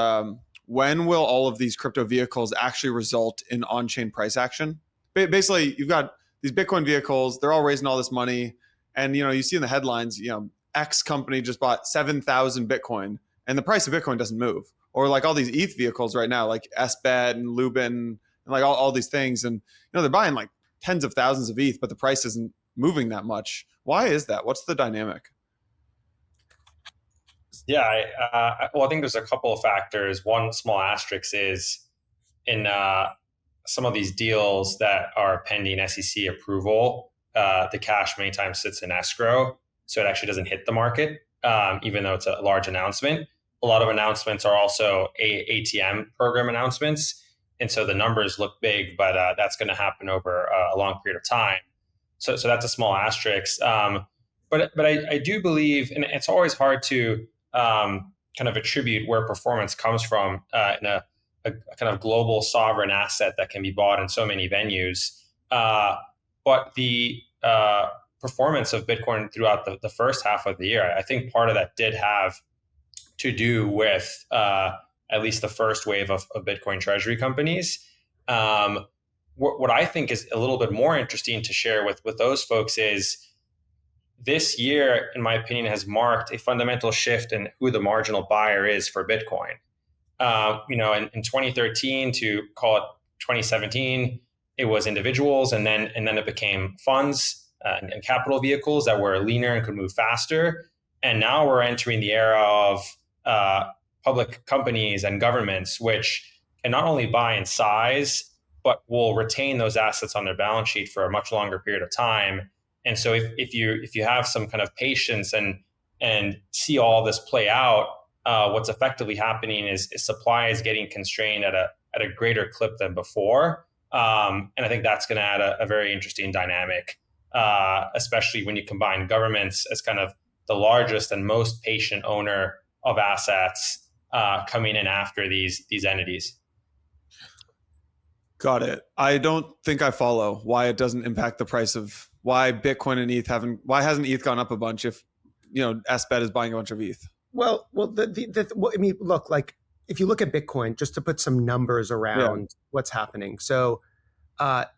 when will all of these crypto vehicles actually result in on-chain price action? Basically, you've got these Bitcoin vehicles; they're all raising all this money, and you see in the headlines, X company just bought 7,000 Bitcoin, and the price of Bitcoin doesn't move. Or like all these ETH vehicles right now, like SBET and Lubin, and like all these things, and they're buying like tens of thousands of ETH, but the price isn't moving that much. Why is that? What's the dynamic? Yeah, I think there's a couple of factors. One small asterisk is in some of these deals that are pending SEC approval, the cash many times sits in escrow, so it actually doesn't hit the market, even though it's a large announcement. A lot of announcements are also ATM program announcements. And so the numbers look big, but that's going to happen over a long period of time. So that's a small asterisk. But I do believe, and it's always hard to kind of attribute where performance comes from in a kind of global sovereign asset that can be bought in so many venues. But the performance of Bitcoin throughout the first half of the year, I think part of that did have to do with at least the first wave of Bitcoin treasury companies. What I think is a little bit more interesting to share with those folks is this year, in my opinion, has marked a fundamental shift in who the marginal buyer is for Bitcoin. In 2013 to call it 2017, it was individuals, and then it became funds and capital vehicles that were leaner and could move faster. And now we're entering the era of public companies and governments, which can not only buy in size, but will retain those assets on their balance sheet for a much longer period of time. And so if you have some kind of patience and see all this play out, what's effectively happening is supply is getting constrained at a greater clip than before. And I think that's going to add a very interesting dynamic, especially when you combine governments as kind of the largest and most patient owner of assets coming in after these entities. Got it. I don't think I follow why it doesn't impact the price of why Bitcoin and ETH why hasn't ETH gone up a bunch if SBET is buying a bunch of ETH? Well, I mean, look, like if you look at Bitcoin, just to put some numbers around what's happening. So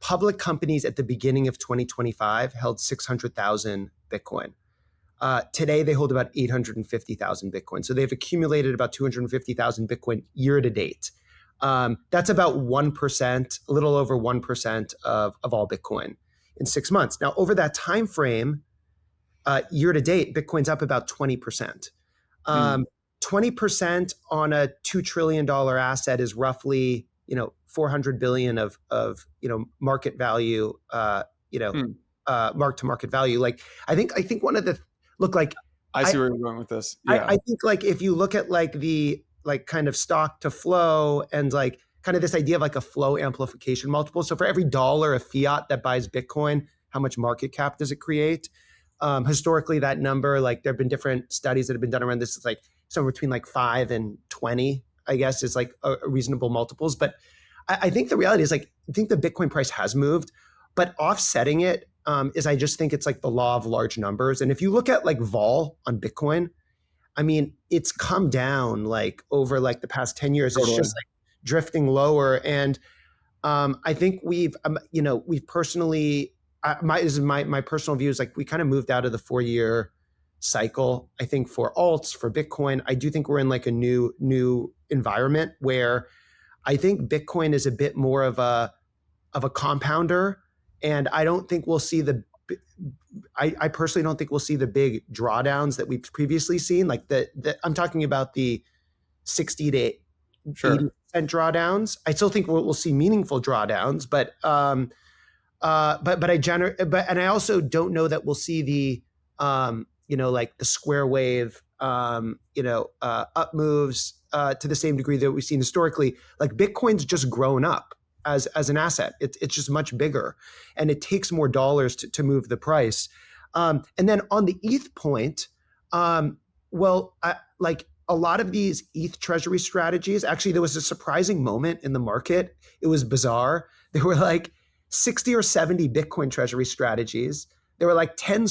public companies at the beginning of 2025 held 600,000 Bitcoin. Today, they hold about 850,000 Bitcoin. So they've accumulated about 250,000 Bitcoin year to date. That's about 1%, a little over 1% of all Bitcoin in 6 months. Now, over that time frame, year to date, Bitcoin's up about 20%. 20% on a $2 trillion asset is roughly, 400 billion of market value, mark to market value. Like, I think one of the I see where you're going with this. Yeah. I think like if you look at like the kind of stock to flow and like kind of this idea of like a flow amplification multiple. So for every dollar of fiat that buys Bitcoin, how much market cap does it create? Historically, that number, like there have been different studies that have been done around this. It's like somewhere between like 5 and 20, I guess, is like a reasonable multiples. But I think the reality is like, I think the Bitcoin price has moved, but offsetting it is I just think it's like the law of large numbers. And if you look at like vol on Bitcoin, I mean, it's come down like over like the past 10 years. Totally. It's just like drifting lower. And I think we've personally, my personal view is like we kind of moved out of the 4-year cycle. I think for alts, for Bitcoin, I do think we're in like a new environment where I think Bitcoin is a bit more of a compounder, and I don't think we'll see I personally don't think we'll see the big drawdowns that we've previously seen. Like I'm talking about the 60 to 80% drawdowns. I still think we'll see meaningful drawdowns, but I also don't know that we'll see the like the square wave up moves to the same degree that we've seen historically. Like Bitcoin's just grown up as an asset. It's just much bigger, and it takes more dollars to move the price. And then on the ETH point, like a lot of these ETH Treasury strategies, actually, there was a surprising moment in the market. It was bizarre. There were like 60 or 70 Bitcoin Treasury strategies. There were like 10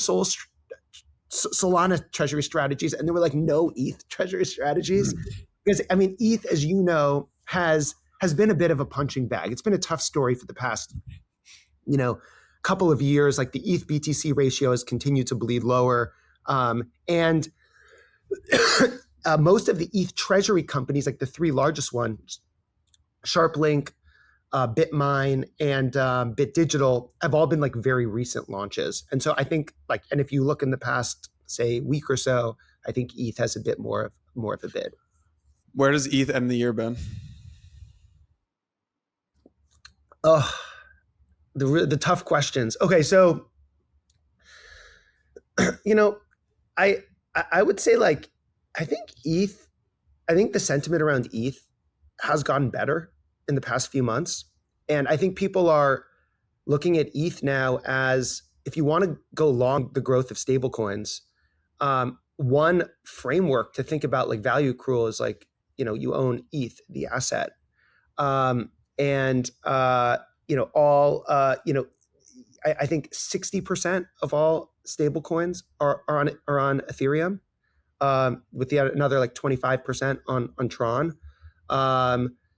Solana Treasury strategies, and there were like no ETH Treasury strategies. Because I mean, ETH, as you know, has been a bit of a punching bag. It's been a tough story for the past, couple of years. Like the ETH BTC ratio has continued to bleed lower, and most of the ETH Treasury companies, like the 3 largest ones, SharpLink, BitMine, and BitDigital, have all been like very recent launches. And so I think and if you look in the past, say, week or so, I think ETH has a bit more of a bid. Where does ETH end the year, Ben? Oh, the tough questions. Okay, so I would say I think the sentiment around ETH has gotten better in the past few months. And I think people are looking at ETH now as, if you want to go long the growth of stablecoins, one framework to think about like value accrual is you own ETH, the asset. I think 60% of all stablecoins are on Ethereum, with another like 25% on Tron.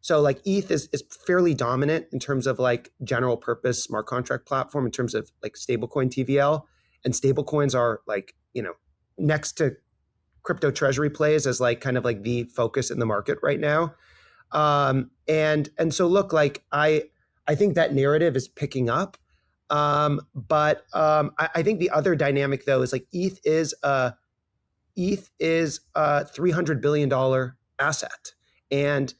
So like ETH is fairly dominant in terms of like general purpose smart contract platform in terms of like stablecoin TVL, and stablecoins are like, next to crypto treasury plays as like kind of like the focus in the market right now. And so look, like I think that narrative is picking up. But I think the other dynamic though is like ETH is a $300 billion asset, and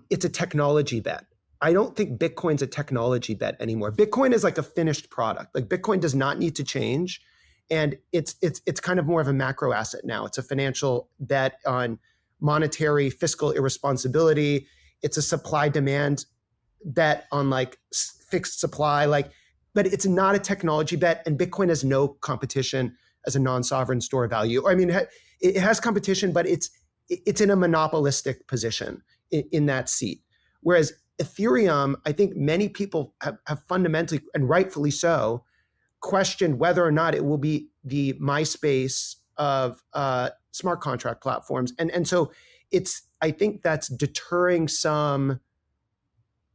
it's a technology bet. I don't think Bitcoin's a technology bet anymore. Bitcoin is like a finished product. Like Bitcoin does not need to change, and it's kind of more of a macro asset now. It's a financial bet on monetary fiscal irresponsibility. It's a supply demand bet on like fixed supply. But it's not a technology bet, and Bitcoin has no competition as a non-sovereign store of value. I mean, it has competition, but it's in a monopolistic position in that seat. Whereas Ethereum, I think many people have fundamentally, and rightfully so, questioned whether or not it will be the MySpace of smart contract platforms. And so I think that's deterring some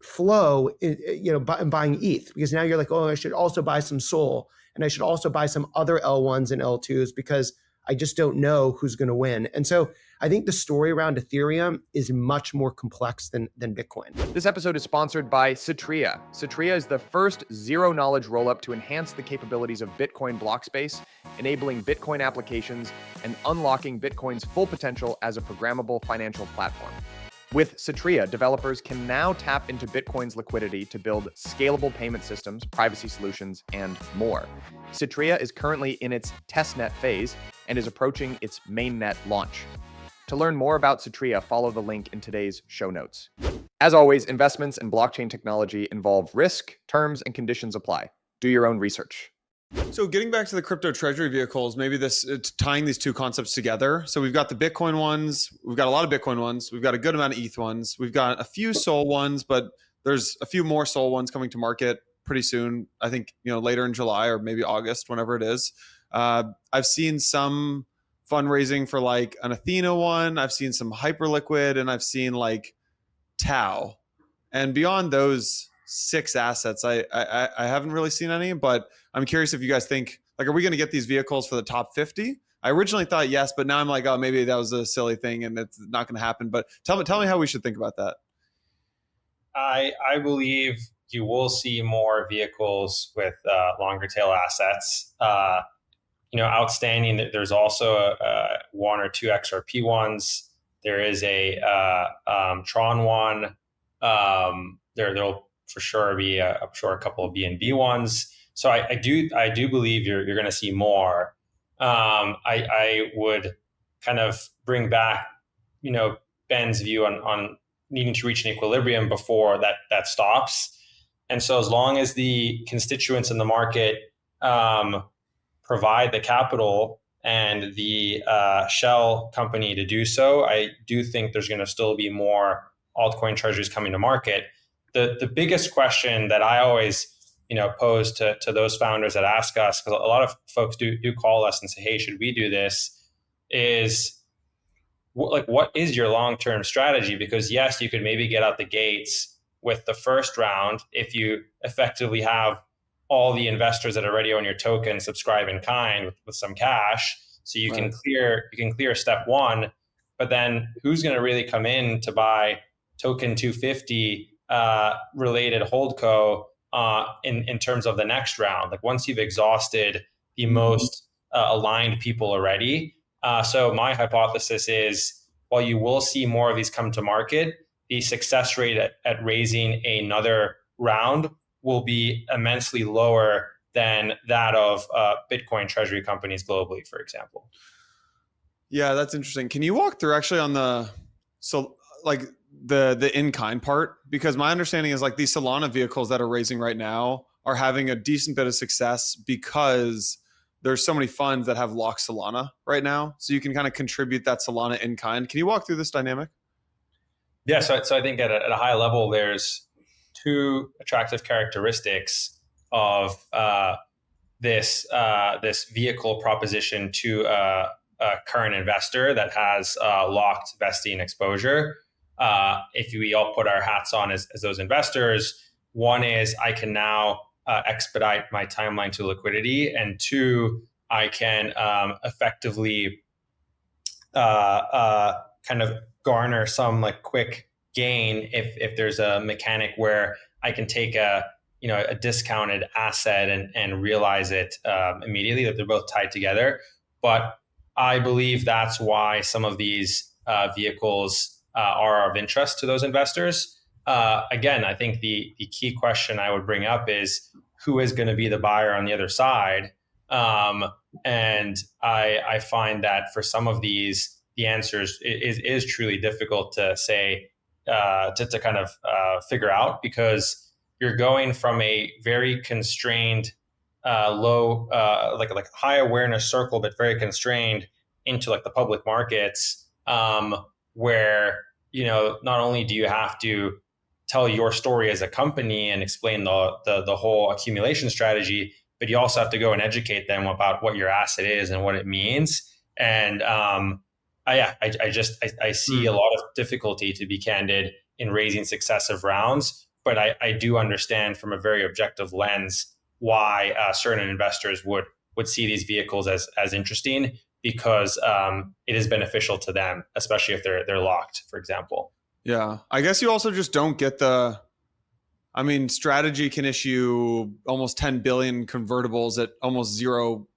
flow in buying ETH, because now you're like, oh, I should also buy some Sol, and I should also buy some other L1s and L2s because I just don't know who's going to win. And so I think the story around Ethereum is much more complex than Bitcoin. This episode is sponsored by Citrea. Citrea is the first zero-knowledge rollup to enhance the capabilities of Bitcoin blockspace, enabling Bitcoin applications and unlocking Bitcoin's full potential as a programmable financial platform. With Citrea, developers can now tap into Bitcoin's liquidity to build scalable payment systems, privacy solutions, and more. Citrea is currently in its testnet phase and is approaching its mainnet launch. To learn more about Citrea, follow the link in today's show notes. As always, investments in blockchain technology involve risk, terms, and conditions apply. Do your own research. So getting back to the crypto treasury vehicles, maybe it's tying these two concepts together. So we've got the Bitcoin ones, we've got a lot of Bitcoin ones, we've got a good amount of ETH ones, we've got a few Sol ones, but there's a few more Sol ones coming to market pretty soon. I think, later in July or maybe August, whenever it is. I've seen some fundraising for like an Athena one. I've seen some Hyperliquid, and I've seen like Tau. And beyond those 6 assets, I haven't really seen any, but I'm curious if you guys think, like, are we going to get these vehicles for the top 50? I originally thought yes, but now I'm like, oh, maybe that was a silly thing and it's not going to happen. But tell me how we should think about that. I believe you will see more vehicles with longer tail assets. Outstanding. There's also one or two XRP ones. There is a Tron one. There'll for sure be I'm sure a couple of BNB ones. So I do believe you're going to see more. I would kind of bring back, Ben's view on needing to reach an equilibrium before that stops. And so as long as the constituents in the market provide the capital and the shell company to do so, I do think there's going to still be more altcoin treasuries coming to market. The biggest question that I always pose to those founders that ask us, because a lot of folks do call us and say, hey, should we do this, is what is your long-term strategy? Because yes, you could maybe get out the gates with the first round if you effectively have all the investors that already own your token subscribe in kind with some cash, so you can clear step one. But then who's going to really come in to buy token 250 related holdco in terms of the next round? Like once you've exhausted the most aligned people already. So my hypothesis is, while you will see more of these come to market, the success rate at raising another round will be immensely lower than that of Bitcoin treasury companies globally, for example. Yeah, that's interesting. Can you walk through actually on the in-kind part? Because my understanding is like these Solana vehicles that are raising right now are having a decent bit of success because there's so many funds that have locked Solana right now. So you can kind of contribute that Solana in kind. Can you walk through this dynamic? Yeah, so I think at a high level, there's two attractive characteristics of this vehicle proposition to a current investor that has locked vesting exposure. If we all put our hats on as those investors, one is I can now expedite my timeline to liquidity, and two, I can effectively kind of garner some like quick gain if there's a mechanic where I can take a discounted asset and realize it immediately, that they're both tied together. But I believe that's why some of these vehicles are of interest to those investors. Again, I think the key question I would bring up is who is going to be the buyer on the other side. And I find that for some of these, the answer is truly difficult to say, to kind of figure out, because you're going from a very constrained, low, like high awareness circle, but very constrained, into like the public markets, where not only do you have to tell your story as a company and explain the whole accumulation strategy, but you also have to go and educate them about what your asset is and what it means. And I see a lot of difficulty, to be candid, in raising successive rounds. But I do understand from a very objective lens why certain investors would see these vehicles as interesting, because it is beneficial to them, especially if they're locked, for example. Yeah, I guess you also just don't get Strategy can issue almost 10 billion convertibles at almost zero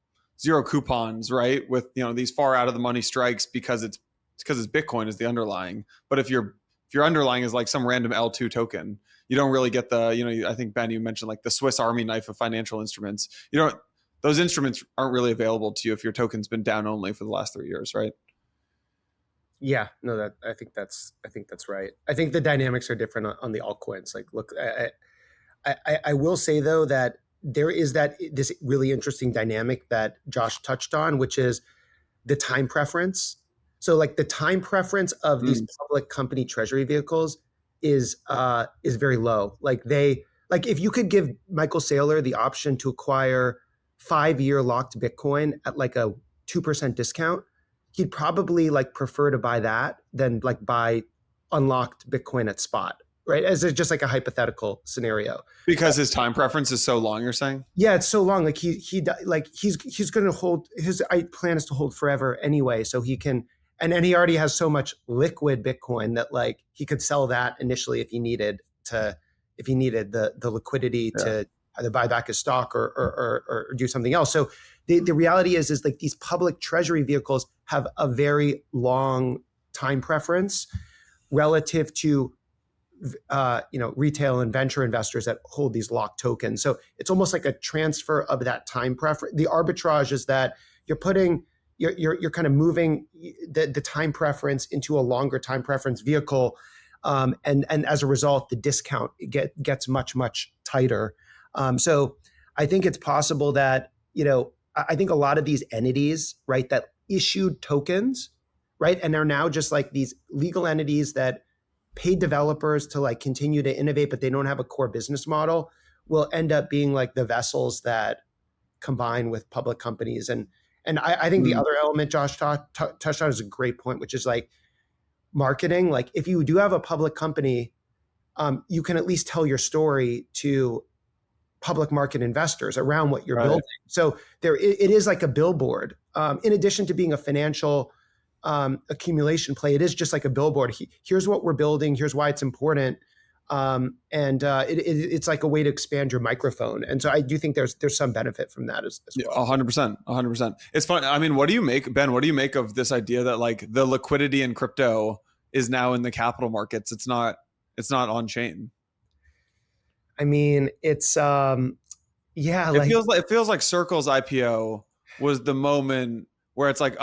coupons, right? With these far out of the money strikes, because it's Bitcoin is the underlying. But if your underlying is like some random L2 token, you don't really get I think Ben, you mentioned like the Swiss Army knife of financial instruments. Those instruments aren't really available to you if your token's been down only for the last 3 years, right? Yeah, no, I think that's right. I think the dynamics are different on the altcoins. Like, look, I will say though that there is this really interesting dynamic that Josh touched on, which is the time preference. So like the time preference of these public company treasury vehicles is very low. Like if you could give Michael Saylor the option to acquire 5-year locked Bitcoin at like a 2% discount, he'd probably like prefer to buy that than like buy unlocked Bitcoin at spot, right? As just like a hypothetical scenario. Because his time preference is so long, you're saying? Yeah, it's so long. Like he's going to hold, his plan is to hold forever anyway. So he can, and he already has so much liquid Bitcoin that like he could sell that initially if he needed the liquidity to either buy back his stock or do something else. So the reality is like these public treasury vehicles have a very long time preference relative to retail and venture investors that hold these locked tokens. So it's almost like a transfer of that time preference. The arbitrage is that you're kind of moving the time preference into a longer time preference vehicle, and as a result, the discount gets much tighter. So I think it's possible that I think a lot of these entities, right, that issued tokens, right, and are now just like these legal entities that pay developers to like continue to innovate, but they don't have a core business model, will end up being like the vessels that combine with public companies. And I think the other element Josh touched on is a great point, which is like marketing. Like if you do have a public company, you can at least tell your story to public market investors around what you're building. So it is like a billboard. In addition to being a financial accumulation play, it is just like a billboard. Here's what we're building. Here's why it's important. It's like a way to expand your microphone. And so I do think there's some benefit from that as well. 100%. It's fun. I mean, what do you make, Ben? What do you make of this idea that like the liquidity in crypto is now in the capital markets? It's not on chain. I mean, it's it feels like Circle's IPO was the moment where it's like,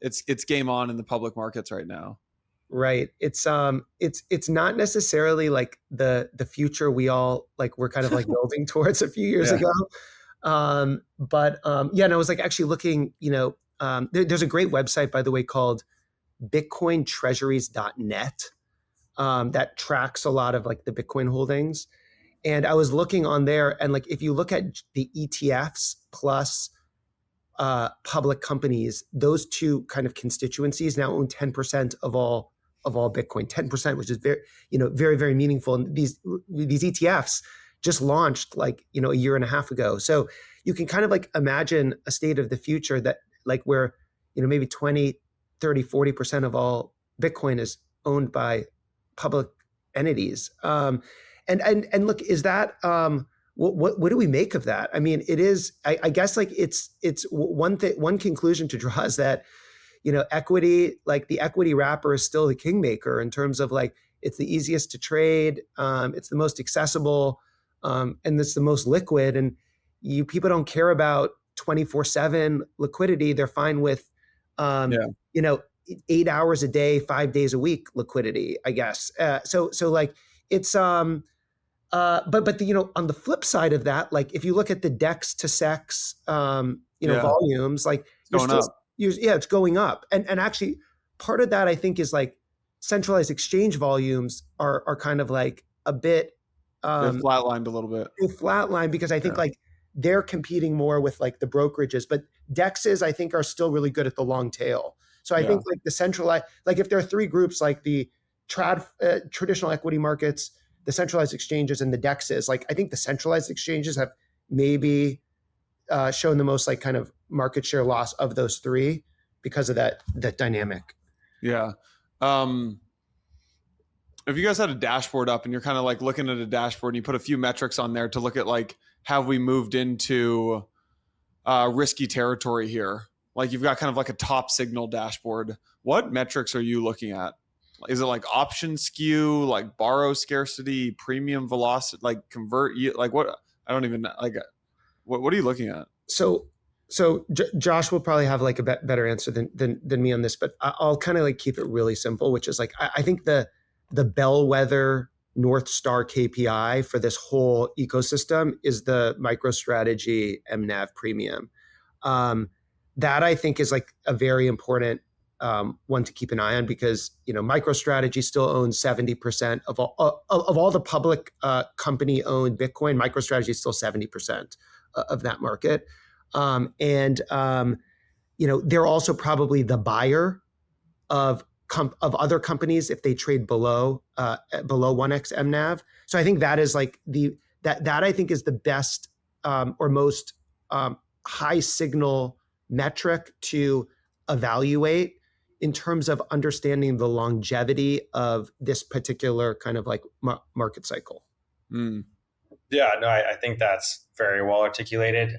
it's game on in the public markets right now. Right. It's not necessarily like the future we all like we're kind of like building towards a few years ago. I was like actually looking, there's a great website, by the way, called bitcointreasuries.net that tracks a lot of like the Bitcoin holdings. And I was looking on there, and like if you look at the ETFs plus public companies, those two kind of constituencies now own 10% of all Bitcoin, 10%, which is very meaningful. And these ETFs just launched like a year and a half ago. So you can kind of like imagine a state of the future that like where maybe 20, 30, 40% of all Bitcoin is owned by public entities. And look, is that what do we make of that? I mean, it is. I guess like it's one thing. One conclusion to draw is that equity, like the equity wrapper, is still the kingmaker in terms of like it's the easiest to trade, it's the most accessible, and it's the most liquid. And people don't care about 24/7 liquidity. They're fine with 8 hours a day, 5 days a week liquidity, I guess. So like it's but on the flip side of that, like if you look at the DEX to SEX volumes, like it's going up. And actually part of that I think is like centralized exchange volumes are kind of like a bit they're flatlined a little bit. They're flatlined because I think like they're competing more with like the brokerages, but DEXs I think are still really good at the long tail. So I think like the centralized, like if there are three groups, like the traditional equity markets, the centralized exchanges, and the DEXs, like I think the centralized exchanges have maybe shown the most like kind of market share loss of those three because of that dynamic. Yeah. If you guys had a dashboard up and you're kind of like looking at a dashboard and you put a few metrics on there to look at like, have we moved into risky territory here? Like you've got kind of like a top signal dashboard. What metrics are you looking at? Is it like option skew, like borrow scarcity, premium velocity, like convert? Like what? I don't even like. What are you looking at? So Josh will probably have like a better answer than me on this, but I'll kind of like keep it really simple, which is like I think the bellwether North Star KPI for this whole ecosystem is the MicroStrategy MNAV premium. That I think is like a very important one to keep an eye on because MicroStrategy still owns 70% of all the public company owned Bitcoin. MicroStrategy is still 70% of that market, and they're also probably the buyer of of other companies if they trade below 1x mNAV. So I think that is like that I think is the best or most high signal metric to evaluate in terms of understanding the longevity of this particular kind of like market cycle. Mm. Yeah, no, I think that's very well articulated.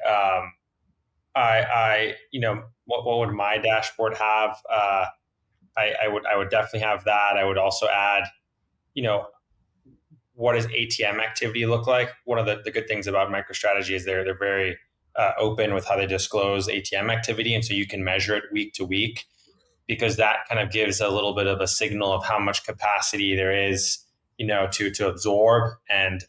What would my dashboard have? I would definitely have that. I would also add, what does ATM activity look like? One of the good things about MicroStrategy is they're very open with how they disclose ATM activity, and so you can measure it week to week, because that kind of gives a little bit of a signal of how much capacity there is, to absorb. And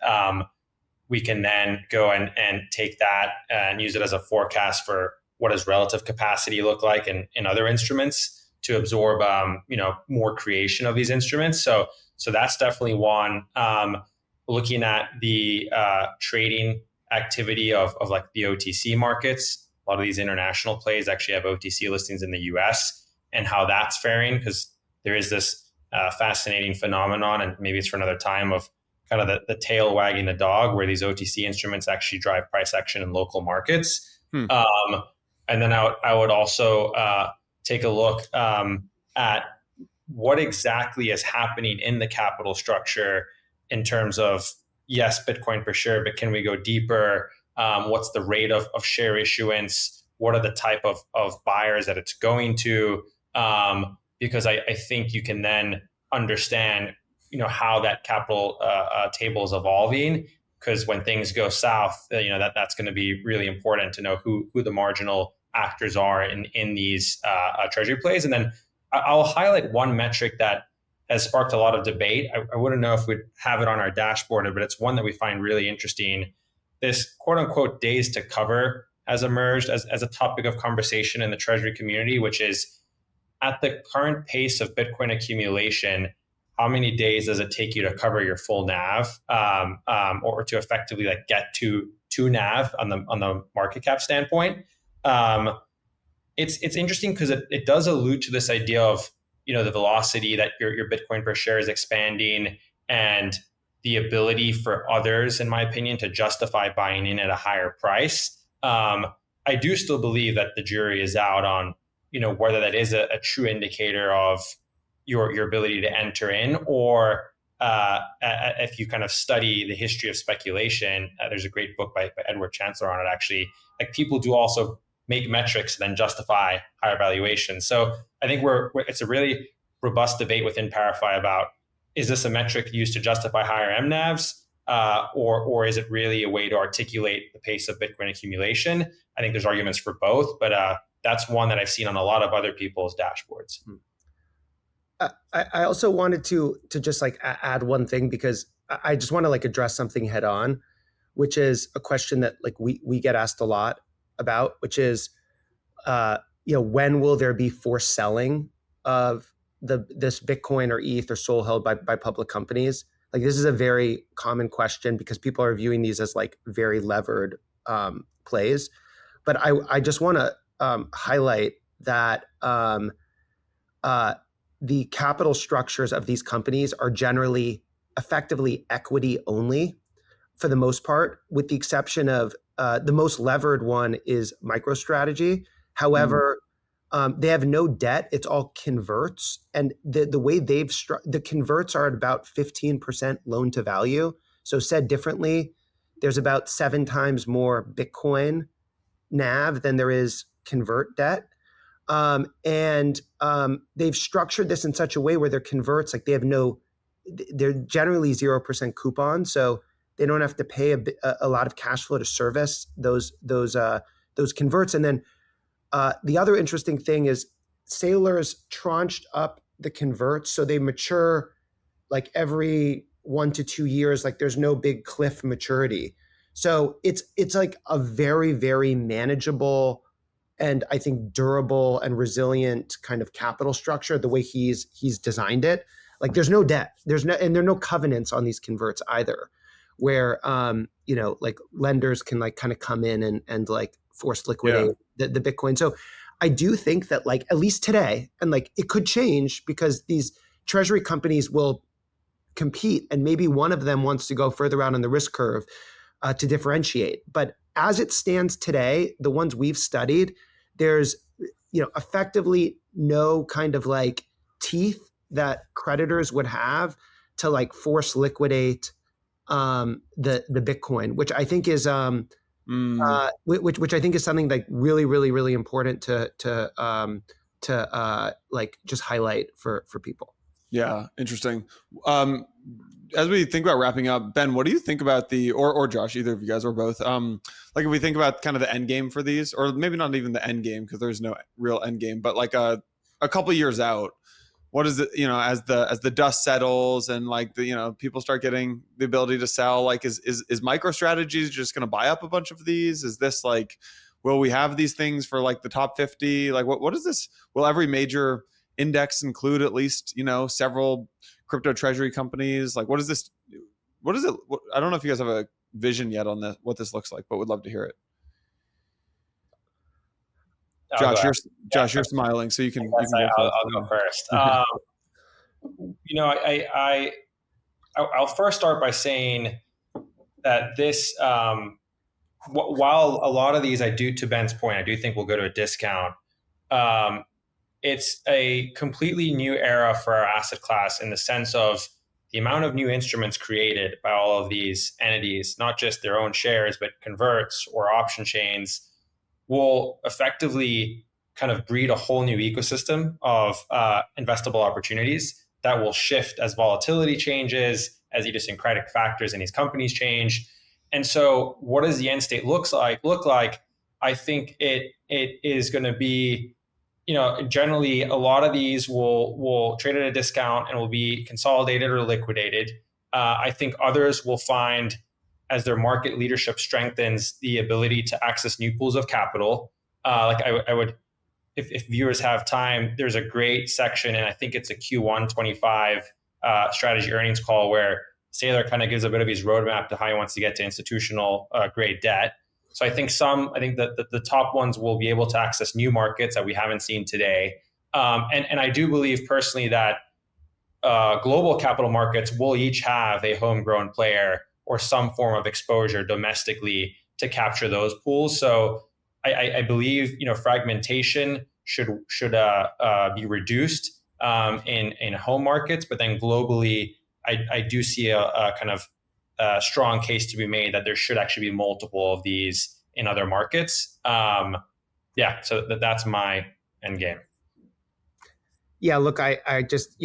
we can then go and take that and use it as a forecast for what does relative capacity look like in other instruments to absorb, more creation of these instruments. So that's definitely one. Looking at the trading activity of like the OTC markets, a lot of these international plays actually have OTC listings in the US, and how that's faring, because there is this fascinating phenomenon, and maybe it's for another time, of kind of the tail wagging the dog, where these OTC instruments actually drive price action in local markets. And then I would also take a look at what exactly is happening in the capital structure in terms of, yes, Bitcoin per share, but can we go deeper? What's the rate of share issuance? What are the type of buyers that it's going to? Because I think you can then understand, how that capital table is evolving. Because when things go south, that's going to be really important to know who the marginal actors are in these treasury plays. And then I'll highlight one metric that has sparked a lot of debate. I wouldn't know if we'd have it on our dashboard, but it's one that we find really interesting. This quote unquote days to cover has emerged as a topic of conversation in the treasury community, which is, at the current pace of Bitcoin accumulation, how many days does it take you to cover your full NAV, or to effectively like get to NAV on the market cap standpoint? It's interesting because it does allude to this idea of, the velocity that your Bitcoin per share is expanding, and the ability for others, in my opinion, to justify buying in at a higher price. I do still believe that the jury is out on, whether that is a true indicator of your ability to enter in, or if you kind of study the history of speculation, there's a great book by Edward Chancellor on it, actually. Like, people do also make metrics and then justify higher valuations. So I think it's a really robust debate within ParaFi about, is this a metric used to justify higher MNAVs, or is it really a way to articulate the pace of Bitcoin accumulation? I think there's arguments for both, but that's one that I've seen on a lot of other people's dashboards. I also wanted to just like add one thing, because I just want to like address something head on, which is a question that like we get asked a lot about, which is, when will there be forced selling of this Bitcoin or ETH or SOL held by public companies? Like, this is a very common question because people are viewing these as like very levered plays. But I just want to highlight that the capital structures of these companies are generally effectively equity only for the most part, with the exception of the most levered one is MicroStrategy. However, they have no debt. It's all converts. And the way the converts are at about 15% loan to value. So said differently, there's about 7 times more Bitcoin NAV than there is convert debt. And they've structured this in such a way where their converts, like they're generally 0% coupon. So they don't have to pay a lot of cash flow to service those converts. And then the other interesting thing is Sailors tranched up the converts, so they mature like every 1 to 2 years. Like, there's no big cliff maturity. So it's like a very, very manageable and I think durable and resilient kind of capital structure, the way he's designed it. Like, there's no debt, and there are no covenants on these converts either, where like lenders can like kind of come in and like force liquidate the Bitcoin. So I do think that like, at least today, and like it could change because these treasury companies will compete and maybe one of them wants to go further out on the risk curve to differentiate. But as it stands today, the ones we've studied, there's effectively no kind of like teeth that creditors would have to like force liquidate the Bitcoin, which I think is which I think is something like really, really, really important to like just highlight for people. Yeah, interesting. As we think about wrapping up, Ben, what do you think about or Josh, either of you guys or both? Like if we think about kind of the end game for these, or maybe not even the end game because there's no real end game, but like a couple years out, what is it? As the dust settles and like people start getting the ability to sell, like is MicroStrategy just going to buy up a bunch of these? Is this like, will we have these things for like the top 50? Like what is this? Will every major index include at least several crypto treasury companies? Like what is this? What is it? I don't know if you guys have a vision yet on what this looks like, but would love to hear it. Josh, you're smiling, so you can. I'll go first. I'll first start by saying that this, while a lot of these, to Ben's point, I do think will go to a discount. It's a completely new era for our asset class in the sense of the amount of new instruments created by all of these entities, not just their own shares, but converts or option chains, will effectively kind of breed a whole new ecosystem of investable opportunities that will shift as volatility changes, as idiosyncratic factors in these companies change. And so what does the end state look like? I think it is going to be, generally a lot of these will trade at a discount and will be consolidated or liquidated. I think others will find, as their market leadership strengthens, the ability to access new pools of capital. Like I would, if viewers have time, there's a great section, and I think it's a Q1 25 strategy earnings call where Saylor kind of gives a bit of his roadmap to how he wants to get to institutional grade debt. So I think that the top ones will be able to access new markets that we haven't seen today. And I do believe personally that global capital markets will each have a homegrown player or some form of exposure domestically to capture those pools. So I believe fragmentation should be reduced in home markets, but then globally, I do see a kind of strong case to be made that there should actually be multiple of these in other markets. So that's my end game. Yeah, look, I just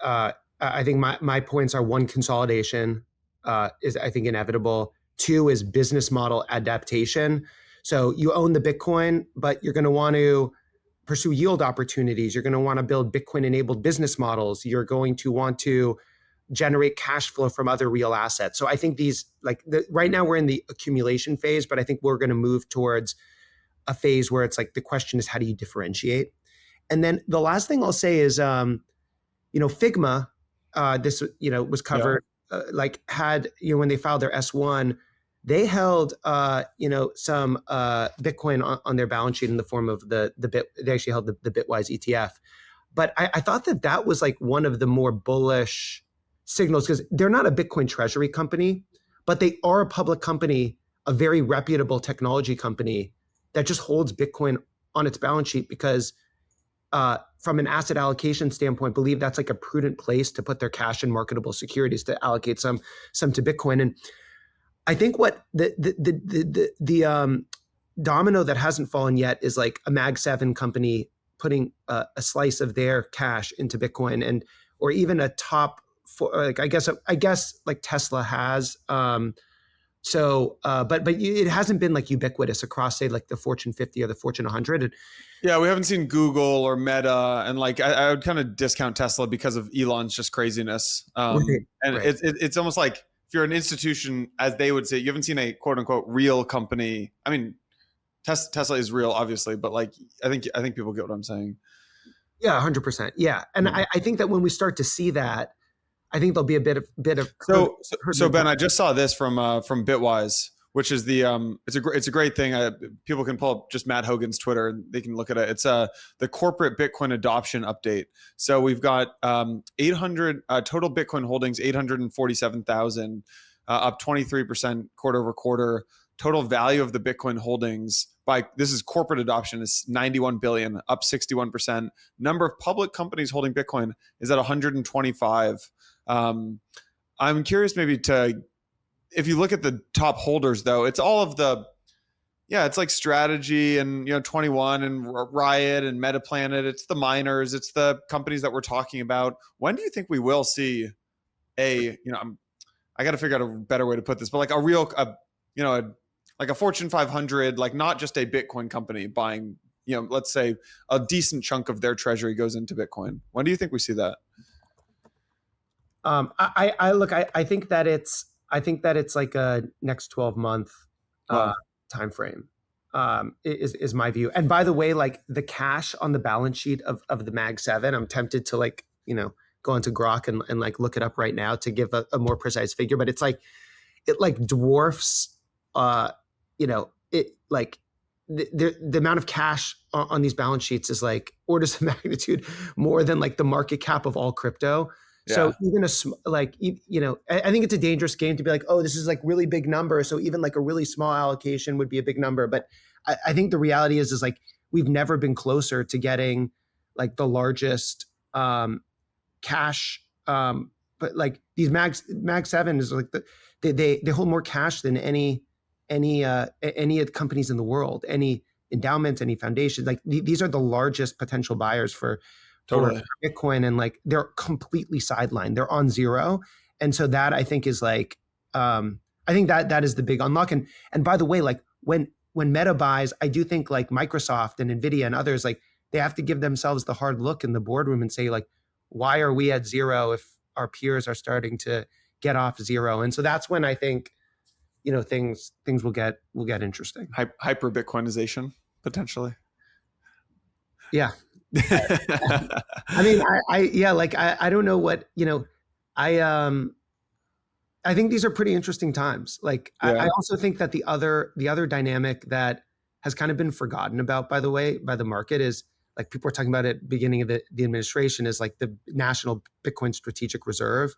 I think my points are: one, consolidation is I think inevitable. Two is business model adaptation. So you own the Bitcoin, but you're going to want to pursue yield opportunities. You're going to want to build Bitcoin-enabled business models. You're going to want to generate cash flow from other real assets. So I think these, right now we're in the accumulation phase, but I think we're going to move towards a phase where it's like the question is, how do you differentiate? And then the last thing I'll say is, Figma, this was covered, had when they filed their S1, they held some Bitcoin on their balance sheet in the form of the bit. They actually held the Bitwise ETF, but I thought that was like one of the more bullish signals because they're not a Bitcoin treasury company, but they are a public company, a very reputable technology company that just holds Bitcoin on its balance sheet because from an asset allocation standpoint, believe that's like a prudent place to put their cash and marketable securities to allocate some to Bitcoin. And I think what the domino that hasn't fallen yet is like a Mag 7 company putting a slice of their cash into Bitcoin, and or even a top I guess like Tesla has. But it hasn't been like ubiquitous across, say, like the Fortune 50 or the Fortune 100. Yeah, we haven't seen Google or Meta, and like I would kind of discount Tesla because of Elon's just craziness. And right. It's almost like if you're an institution, as they would say, you haven't seen a quote unquote real company. I mean, Tesla is real, obviously, but like I think people get what I'm saying. Yeah, 100%. Yeah, and I think that when we start to see that, I think there'll be a bit of. So Ben, I just saw this from Bitwise. which is the it's a great thing. People can pull up just Matt Hogan's Twitter and they can look at it. It's the corporate Bitcoin adoption update. So we've got 800 total Bitcoin holdings, 847,000, up 23% quarter over quarter. Total value of the Bitcoin holdings this is corporate adoption, is 91 billion, up 61%. Number of public companies holding Bitcoin is at 125. I'm curious maybe if you look at the top holders though, it's all of it's like Strategy and 21 and Riot and Metaplanet. It's the miners, it's the companies that we're talking about. When do you think we will see I got to figure out a better way to put this, but like a real like a Fortune 500, like not just a Bitcoin company buying, let's say a decent chunk of their treasury goes into Bitcoin. When do you think we see that? I think that it's like a next 12-month time frame. Is my view. And by the way, like the cash on the balance sheet of the Mag 7, I'm tempted to go into Grok and like look it up right now to give a more precise figure, but it's like it like dwarfs the amount of cash on these balance sheets is like orders of magnitude more than like the market cap of all crypto. Yeah. So even I think it's a dangerous game to be like, oh, this is like really big number. So even like a really small allocation would be a big number. But I think the reality is like we've never been closer to getting like the largest cash. But like these Mag 7 is like they hold more cash than any of the companies in the world, any endowments, any foundations. Like these are the largest potential buyers for Bitcoin, and like they're completely sidelined. They're on zero, and so that I think is like I think that is the big unlock. And by the way, like when Meta buys, I do think like Microsoft and Nvidia and others, like they have to give themselves the hard look in the boardroom and say like, why are we at zero if our peers are starting to get off zero? And so that's when I think things will get interesting. Hyper Bitcoinization potentially. Yeah. I mean, I don't know what, I think these are pretty interesting times. Like, I also think that the other dynamic that has kind of been forgotten about, by the way, by the market is like people were talking about it beginning of the administration is like the National Bitcoin Strategic Reserve.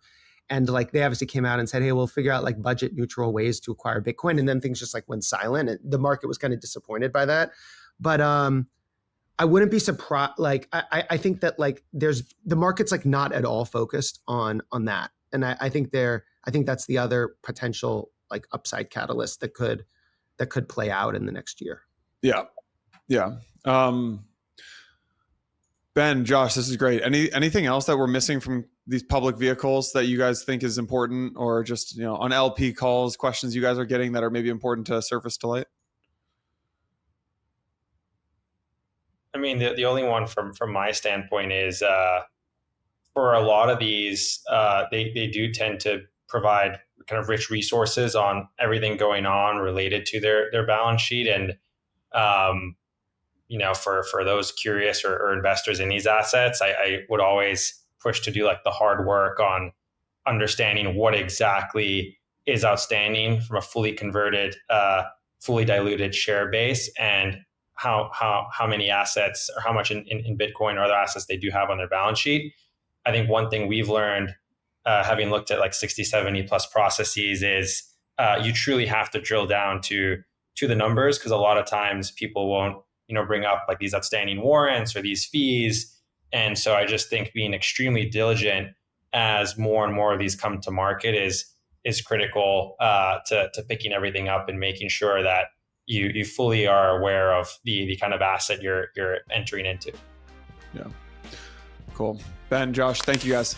And like they obviously came out and said, hey, we'll figure out like budget neutral ways to acquire Bitcoin. And then things just like went silent. And the market was kind of disappointed by that. But I wouldn't be surprised. Like I think that like the market's like not at all focused on that. And I think that's the other potential like upside catalyst that could play out in the next year. Yeah. Yeah. Ben, Josh, this is great. Anything else that we're missing from these public vehicles that you guys think is important, or just on LP calls, questions you guys are getting that are maybe important to surface to light? I mean, the only one from my standpoint is for a lot of these, they do tend to provide kind of rich resources on everything going on related to their balance sheet. And for those curious or investors in these assets, I would always push to do like the hard work on understanding what exactly is outstanding from a fully converted, fully diluted share base, and how many assets or how much in Bitcoin or other assets they do have on their balance sheet. I think one thing we've learned, having looked at like 60, 70 plus processes, is you truly have to drill down to the numbers, because a lot of times people won't bring up like these outstanding warrants or these fees. And so I just think being extremely diligent as more and more of these come to market is critical to picking everything up and making sure that you fully are aware of the kind of asset you're entering into. Yeah. Cool. Ben, Josh, thank you guys.